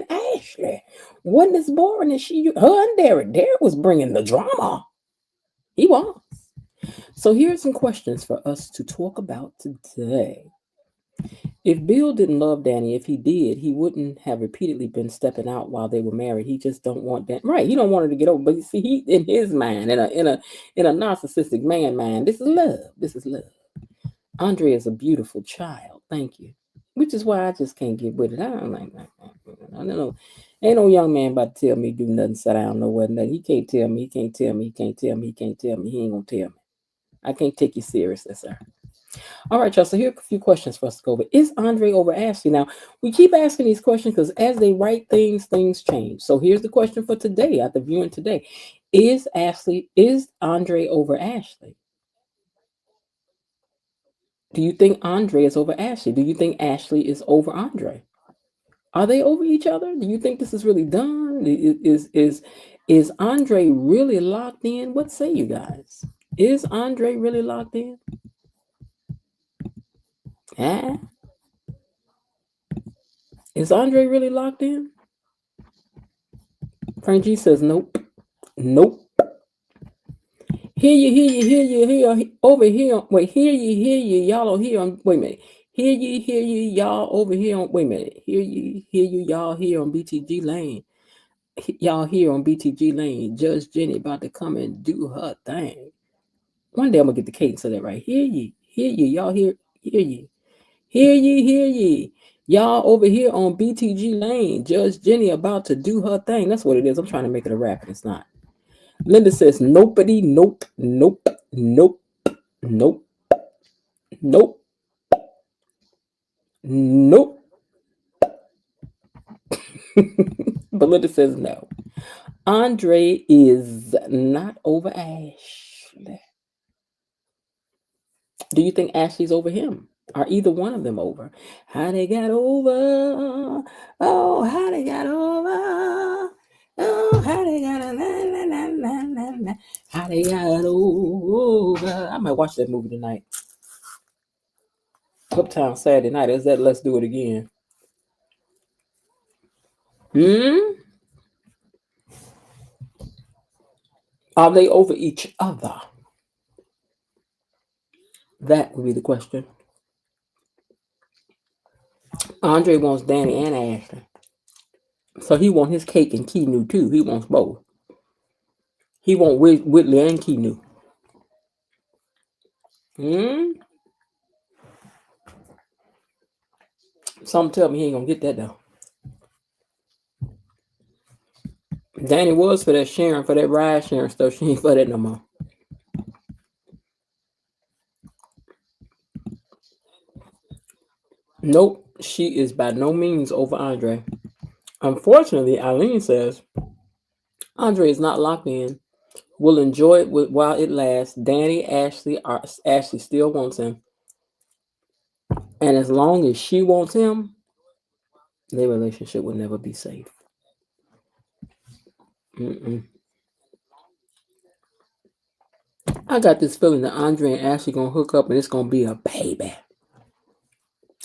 Ashley wasn't as boring as her and Derek. Derek was bringing the drama. He was. So here's some questions for us to talk about today. If Bill didn't love Danny, if he did, he wouldn't have repeatedly been stepping out while they were married. He just don't want that. Right. He don't want her to get over. But you see, he in his mind, in a narcissistic man mind, this is love. This is love. Andre is a beautiful child. Thank you. Which is why I just can't get with it. I don't know. Ain't no young man about to tell me do nothing, sit down, nowhere, nothing. He can't tell me. He ain't gonna tell me. I can't take you seriously, sir. All right, y'all. So here are a few questions for us to go over. Is Andre over Ashley? Now, we keep asking these questions because as they write things change. So here's the question for today, after viewing today. Is Andre over Ashley? Do you think Andre is over Ashley? Do you think Ashley is over Andre? Are they over each other? Do you think this is really done? Is Andre really locked in? What say you guys? Is Andre really locked in? Is Andre really locked in? Frank G says nope. Hear you, over here. Wait, hear you, y'all over here on, wait a minute. Hear you, y'all over here on, wait a minute. Hear you, y'all here on BTG Lane. Y'all here on BTG Lane. Judge Jenny about to come and do her thing. One day I'm gonna get the cadence of that right. Hear you, y'all hear you. Hear ye. Y'all over here on BTG Lane. Judge Jenny about to do her thing. That's what it is. I'm trying to make it a rap and it's not. Linda says, nobody, nope. Belinda says no. Andre is not over Ashley. Do you think Ashley's over him? Are either one of them over? How they got over? Oh, how they got over? Oh, how they got how they got over? I might watch that movie tonight. Uptown Saturday night. Is that Let's Do It Again? Are they over each other? That would be the question. Andre wants Danny and Ashley. So he wants his cake and Keanu too. He wants both. He wants Whitley and Keanu. Some tell me he ain't gonna get that though. Danny was for that sharing, for that ride sharing stuff. She ain't for that no more. Nope, she is by no means over Andre. Unfortunately, Eileen says Andre is not locked in. Will enjoy it while it lasts. Danny, Ashley still wants him. And as long as she wants him, their relationship will never be safe. I got this feeling that Andre and Ashley gonna hook up and it's gonna be a baby.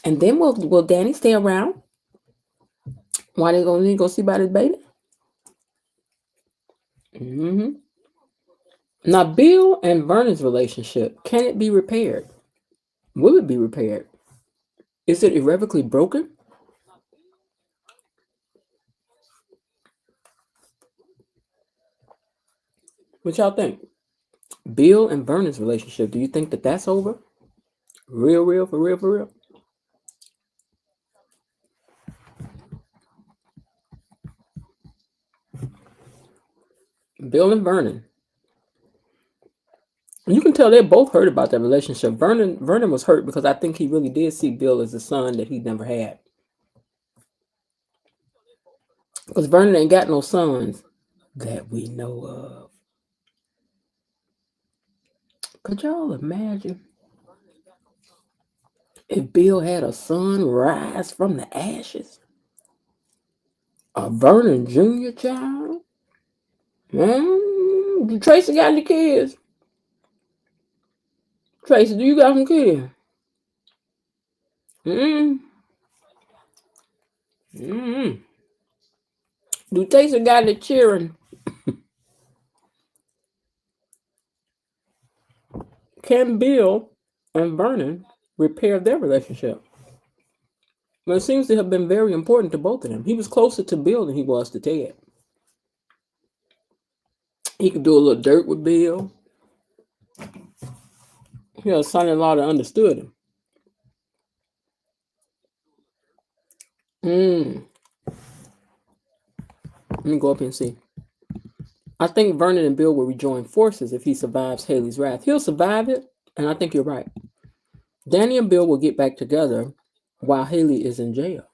And then will Danny stay around? Why they gonna go see about his baby? Now, Bill and Vernon's relationship, can it be repaired? Will it be repaired? Is it irrevocably broken? What y'all think? Bill and Vernon's relationship, do you think that that's over? Real, for real? Bill and Vernon. And you can tell they both hurt about that relationship. Vernon was hurt because I think he really did see Bill as a son that he never had. Because Vernon ain't got no sons that we know of. Could y'all imagine if Bill had a son rise from the ashes? A Vernon Jr. child? Tracy got any kids? Tracy, do you got some kids? Do Tracy got any children? Can Bill and Vernon repair their relationship? Well, it seems to have been very important to both of them. He was closer to Bill than he was to Ted. He could do a little dirt with Bill. He had a son-in-law that understood him. Let me go up here and see. I think Vernon and Bill will rejoin forces if he survives Haley's wrath. He'll survive it, and I think you're right. Danny and Bill will get back together while Haley is in jail.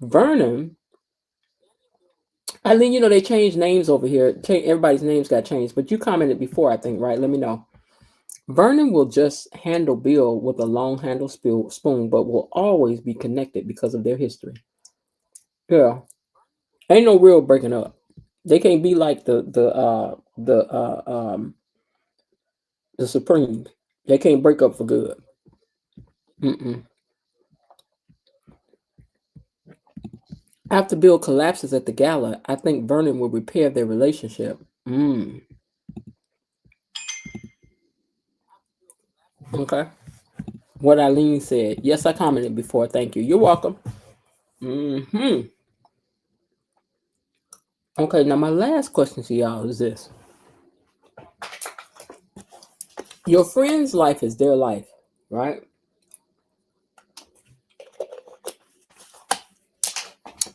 Vernon, Eileen, they changed names over here. Everybody's names got changed, but you commented before, I think, right? Let me know. Vernon will just handle Bill with a long handle spoon, but will always be connected because of their history. Yeah, ain't no real breaking up. They can't be like the Supremes. They can't break up for good. After Bill collapses at the gala, I think Vernon will repair their relationship. Okay. What Eileen said. Yes, I commented before. Thank you. You're welcome. Okay, now my last question to y'all is this. Your friend's life is their life, right?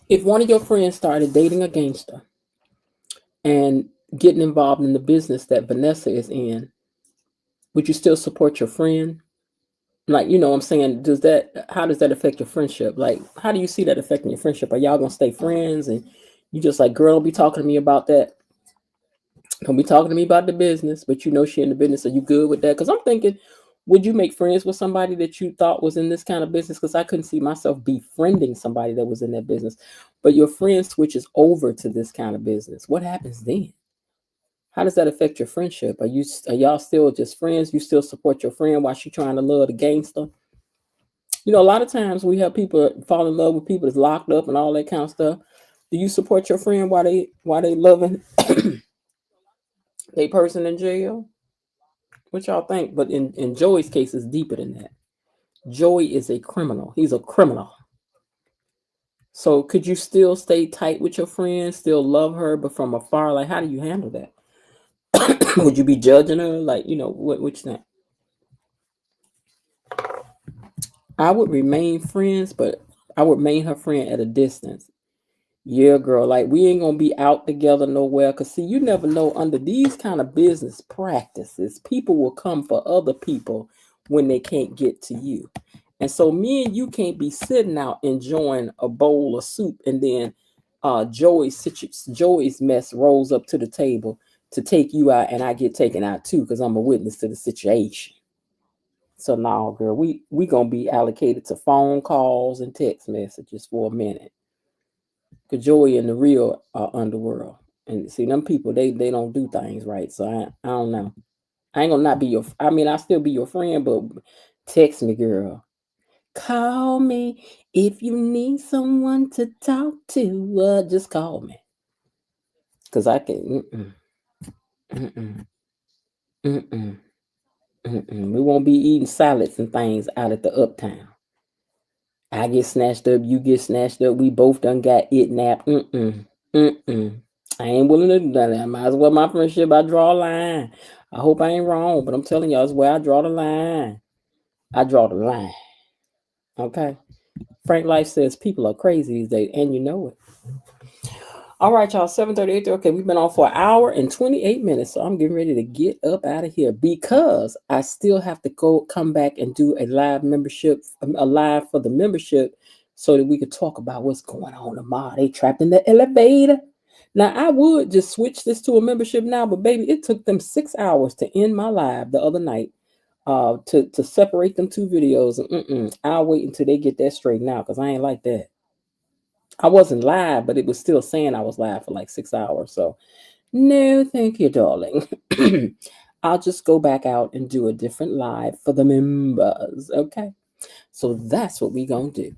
If one of your friends started dating a gangster and getting involved in the business that Vanessa is in, would you still support your friend? Like, you know what I'm saying? How does that affect your friendship? Like, how do you see that affecting your friendship? Are y'all gonna stay friends and you just like, girl, don't be talking to me about that? Don't be talking to me about the business, but you know she in the business. Are you good with that? Because I'm thinking, would you make friends with somebody that you thought was in this kind of business? Because I couldn't see myself befriending somebody that was in that business. But your friend switches over to this kind of business. What happens then? How does that affect your friendship? Are y'all still just friends? You still support your friend while she trying to love the gangster? You know, a lot of times we have people fall in love with people that's locked up and all that kind of stuff. Do you support your friend while they loving a person in jail? What y'all think? But in Joey's case, it's deeper than that. Joey is a criminal. He's a criminal. So could you still stay tight with your friend, still love her, but from afar? Like, how do you handle that? Would you be judging her? Like, you know, what you think? I would remain friends, but I would remain her friend at a distance. Yeah, girl, like we ain't gonna be out together nowhere. Cause see, you never know under these kind of business practices, people will come for other people when they can't get to you. And so me and you can't be sitting out enjoying a bowl of soup and then Joey's mess rolls up to the table to take you out and I get taken out too, because I'm a witness to the situation. So now, girl, we gonna be allocated to phone calls and text messages for a minute. Cause Joey in the real underworld, and see them people, they don't do things right. So I don't know. I ain't gonna not be your. I mean, I still be your friend, but text me, girl. Call me if you need someone to talk to. Just call me, cause I can. We won't be eating salads and things out at the uptown. I get snatched up, you get snatched up. We both done got it napped. I ain't willing to do that. I might as well my friendship. I draw a line. I hope I ain't wrong, but I'm telling y'all, it's where I draw the line. I draw the line. Okay. Frank Life says people are crazy these days, and you know it. All right, y'all. 7:38. Okay, we've been on for an hour and 28 minutes, so I'm getting ready to get up out of here because I still have to come back and do a live for the membership, so that we could talk about what's going on tomorrow. They trapped in the elevator. Now I would just switch this to a membership now, but baby, it took them 6 hours to end my live the other night. To separate them two videos. I'll wait until they get that straightened out because I ain't like that. I wasn't live, but it was still saying I was live for like 6 hours. So, no, thank you, darling. I'll just go back out and do a different live for the members. Okay. So that's what we gonna do.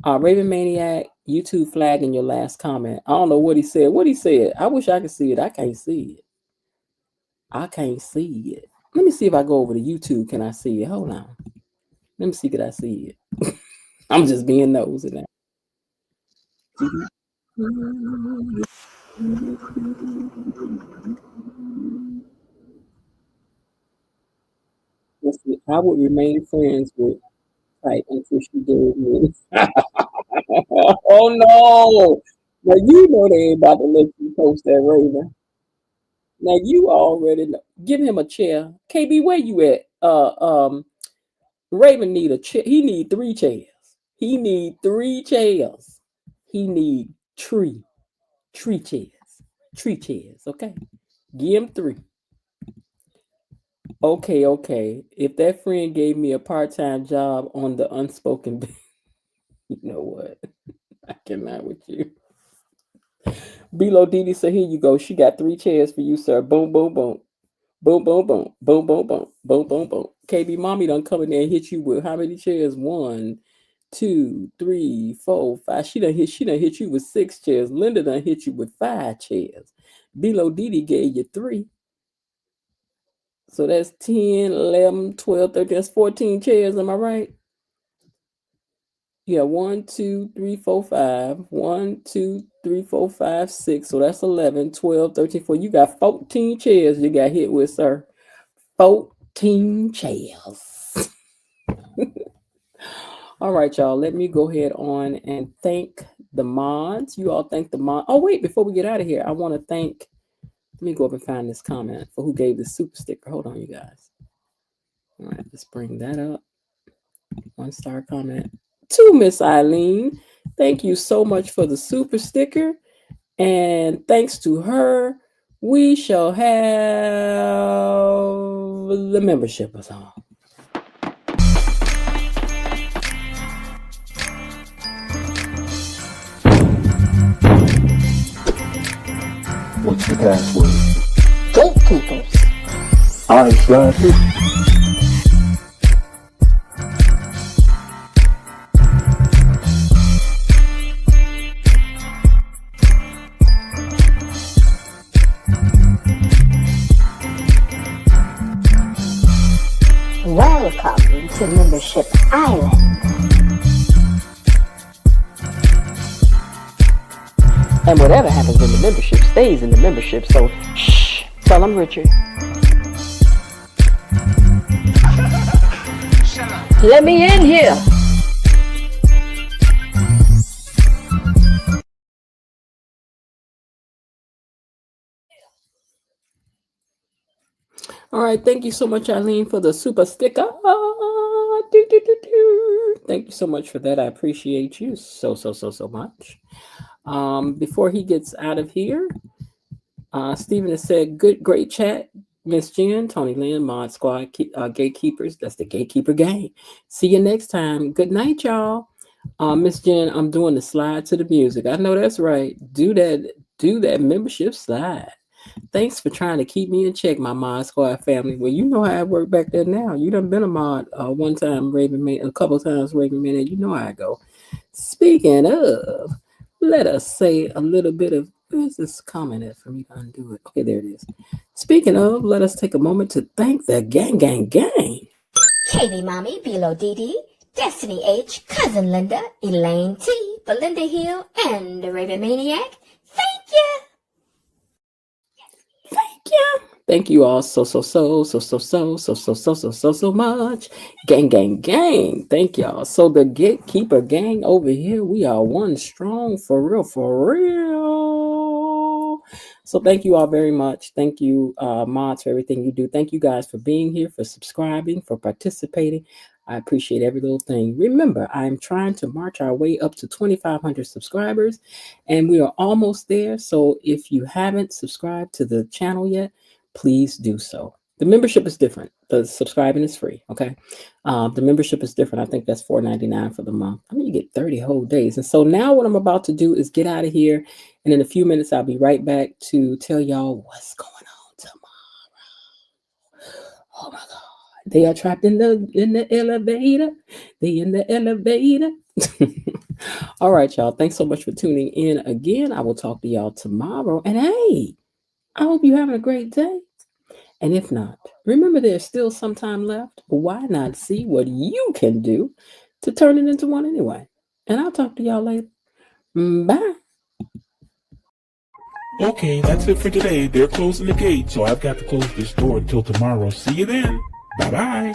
Raven Maniac, YouTube flag in your last comment. I don't know what he said. What he said. I wish I could see it. I can't see it. I can't see it. Let me see if I go over to YouTube. Can I see it? Hold on. Let me see. Can I see it? I'm just being nosy now. Let's see. I would remain friends with type until she did me. Oh no! Now you know they ain't about to let you post that, Raven. Now you already know. Give him a chair. KB, where you at? Raven need a chair. He need 3 chairs. He need 3 chairs. He need tree chairs. 3 chairs. Okay. Give him 3. Okay. If that friend gave me a part-time job on the unspoken, you know what? I cannot with you. Bilo Didi said, here you go. She got 3 chairs for you, sir. Boom, boom, boom. Boom, boom, boom. Boom, boom, boom. Boom, boom, boom. KB Mommy done come in there and hit you with how many chairs? 1, 2, 3, 4, 5. She done hit you with 6 chairs. Linda done hit you with 5 chairs. Below Didi gave you 3. So that's 10, 11, 12, 13. That's 14 chairs. Am I right? Yeah, 1, 2, 3, 4, 5. 1, 2, 3, 4, 5, 6. So that's 11, 12, 13, 14. You got 14 chairs you got hit with, sir. 14 chairs. All right, y'all. Let me go ahead on and thank the mods. You all thank the mod. Oh, wait, before we get out of here, I want to thank. Let me go up and find this comment for who gave the super sticker. Hold on, you guys. All right, let's bring that up. 1-star comment to Miss Eileen. Thank you so much for the super sticker. And thanks to her, we shall have the membership us all. What's the password? Gatekeepers. I/it. Welcome to Membership Island. And whatever happens in the membership stays in the membership. So, shh, tell them, Richard. Let me in here. All right, thank you so much, Eileen, for the super sticker. Thank you so much for that. I appreciate you so much. Before he gets out of here, Stephen has said, great chat, Miss Jen, Tony Lynn, Mod Squad, Gatekeepers. That's the Gatekeeper gang. See you next time. Good night, y'all. Miss Jen, I'm doing the slide to the music. I know that's right. Do that membership slide. Thanks for trying to keep me in check, my Mod Squad family. Well, you know how I work back there now. You done been a mod one time, Raven Man, a couple times, Raven Man, and you know how I go. Speaking of, let us say a little bit of, where's this comment at for me to undo it? Okay, there it is. Speaking of, let us take a moment to thank the gang. Katie Mommy, Bilo Didi, Destiny H, Cousin Linda, Elaine T, Belinda Hill, and the Raven Maniac. Thank you. Thank you all so much. Gang. Thank y'all. So the Gatekeeper gang over here, we are one strong, for real. So thank you all very much. Thank you, mods, for everything you do. Thank you guys for being here, for subscribing, for participating. I appreciate every little thing. Remember, I'm trying to march our way up to 2,500 subscribers, and we are almost there. So if you haven't subscribed to the channel yet, please do so. The membership is different. The subscribing is free. Okay. The membership is different. I think that's $4.99 for the month. I mean, you get 30 whole days. And so now what I'm about to do is get out of here. And in a few minutes, I'll be right back to tell y'all what's going on tomorrow. Oh my God. They are trapped in the elevator. They in the elevator. All right, y'all. Thanks so much for tuning in again. I will talk to y'all tomorrow. And hey, I hope you're having a great day. And if not, remember there's still some time left. Why not see what you can do to turn it into one anyway? And I'll talk to y'all later. Bye. Okay, that's it for today. They're closing the gate, so I've got to close this door until tomorrow. See you then. Bye-bye.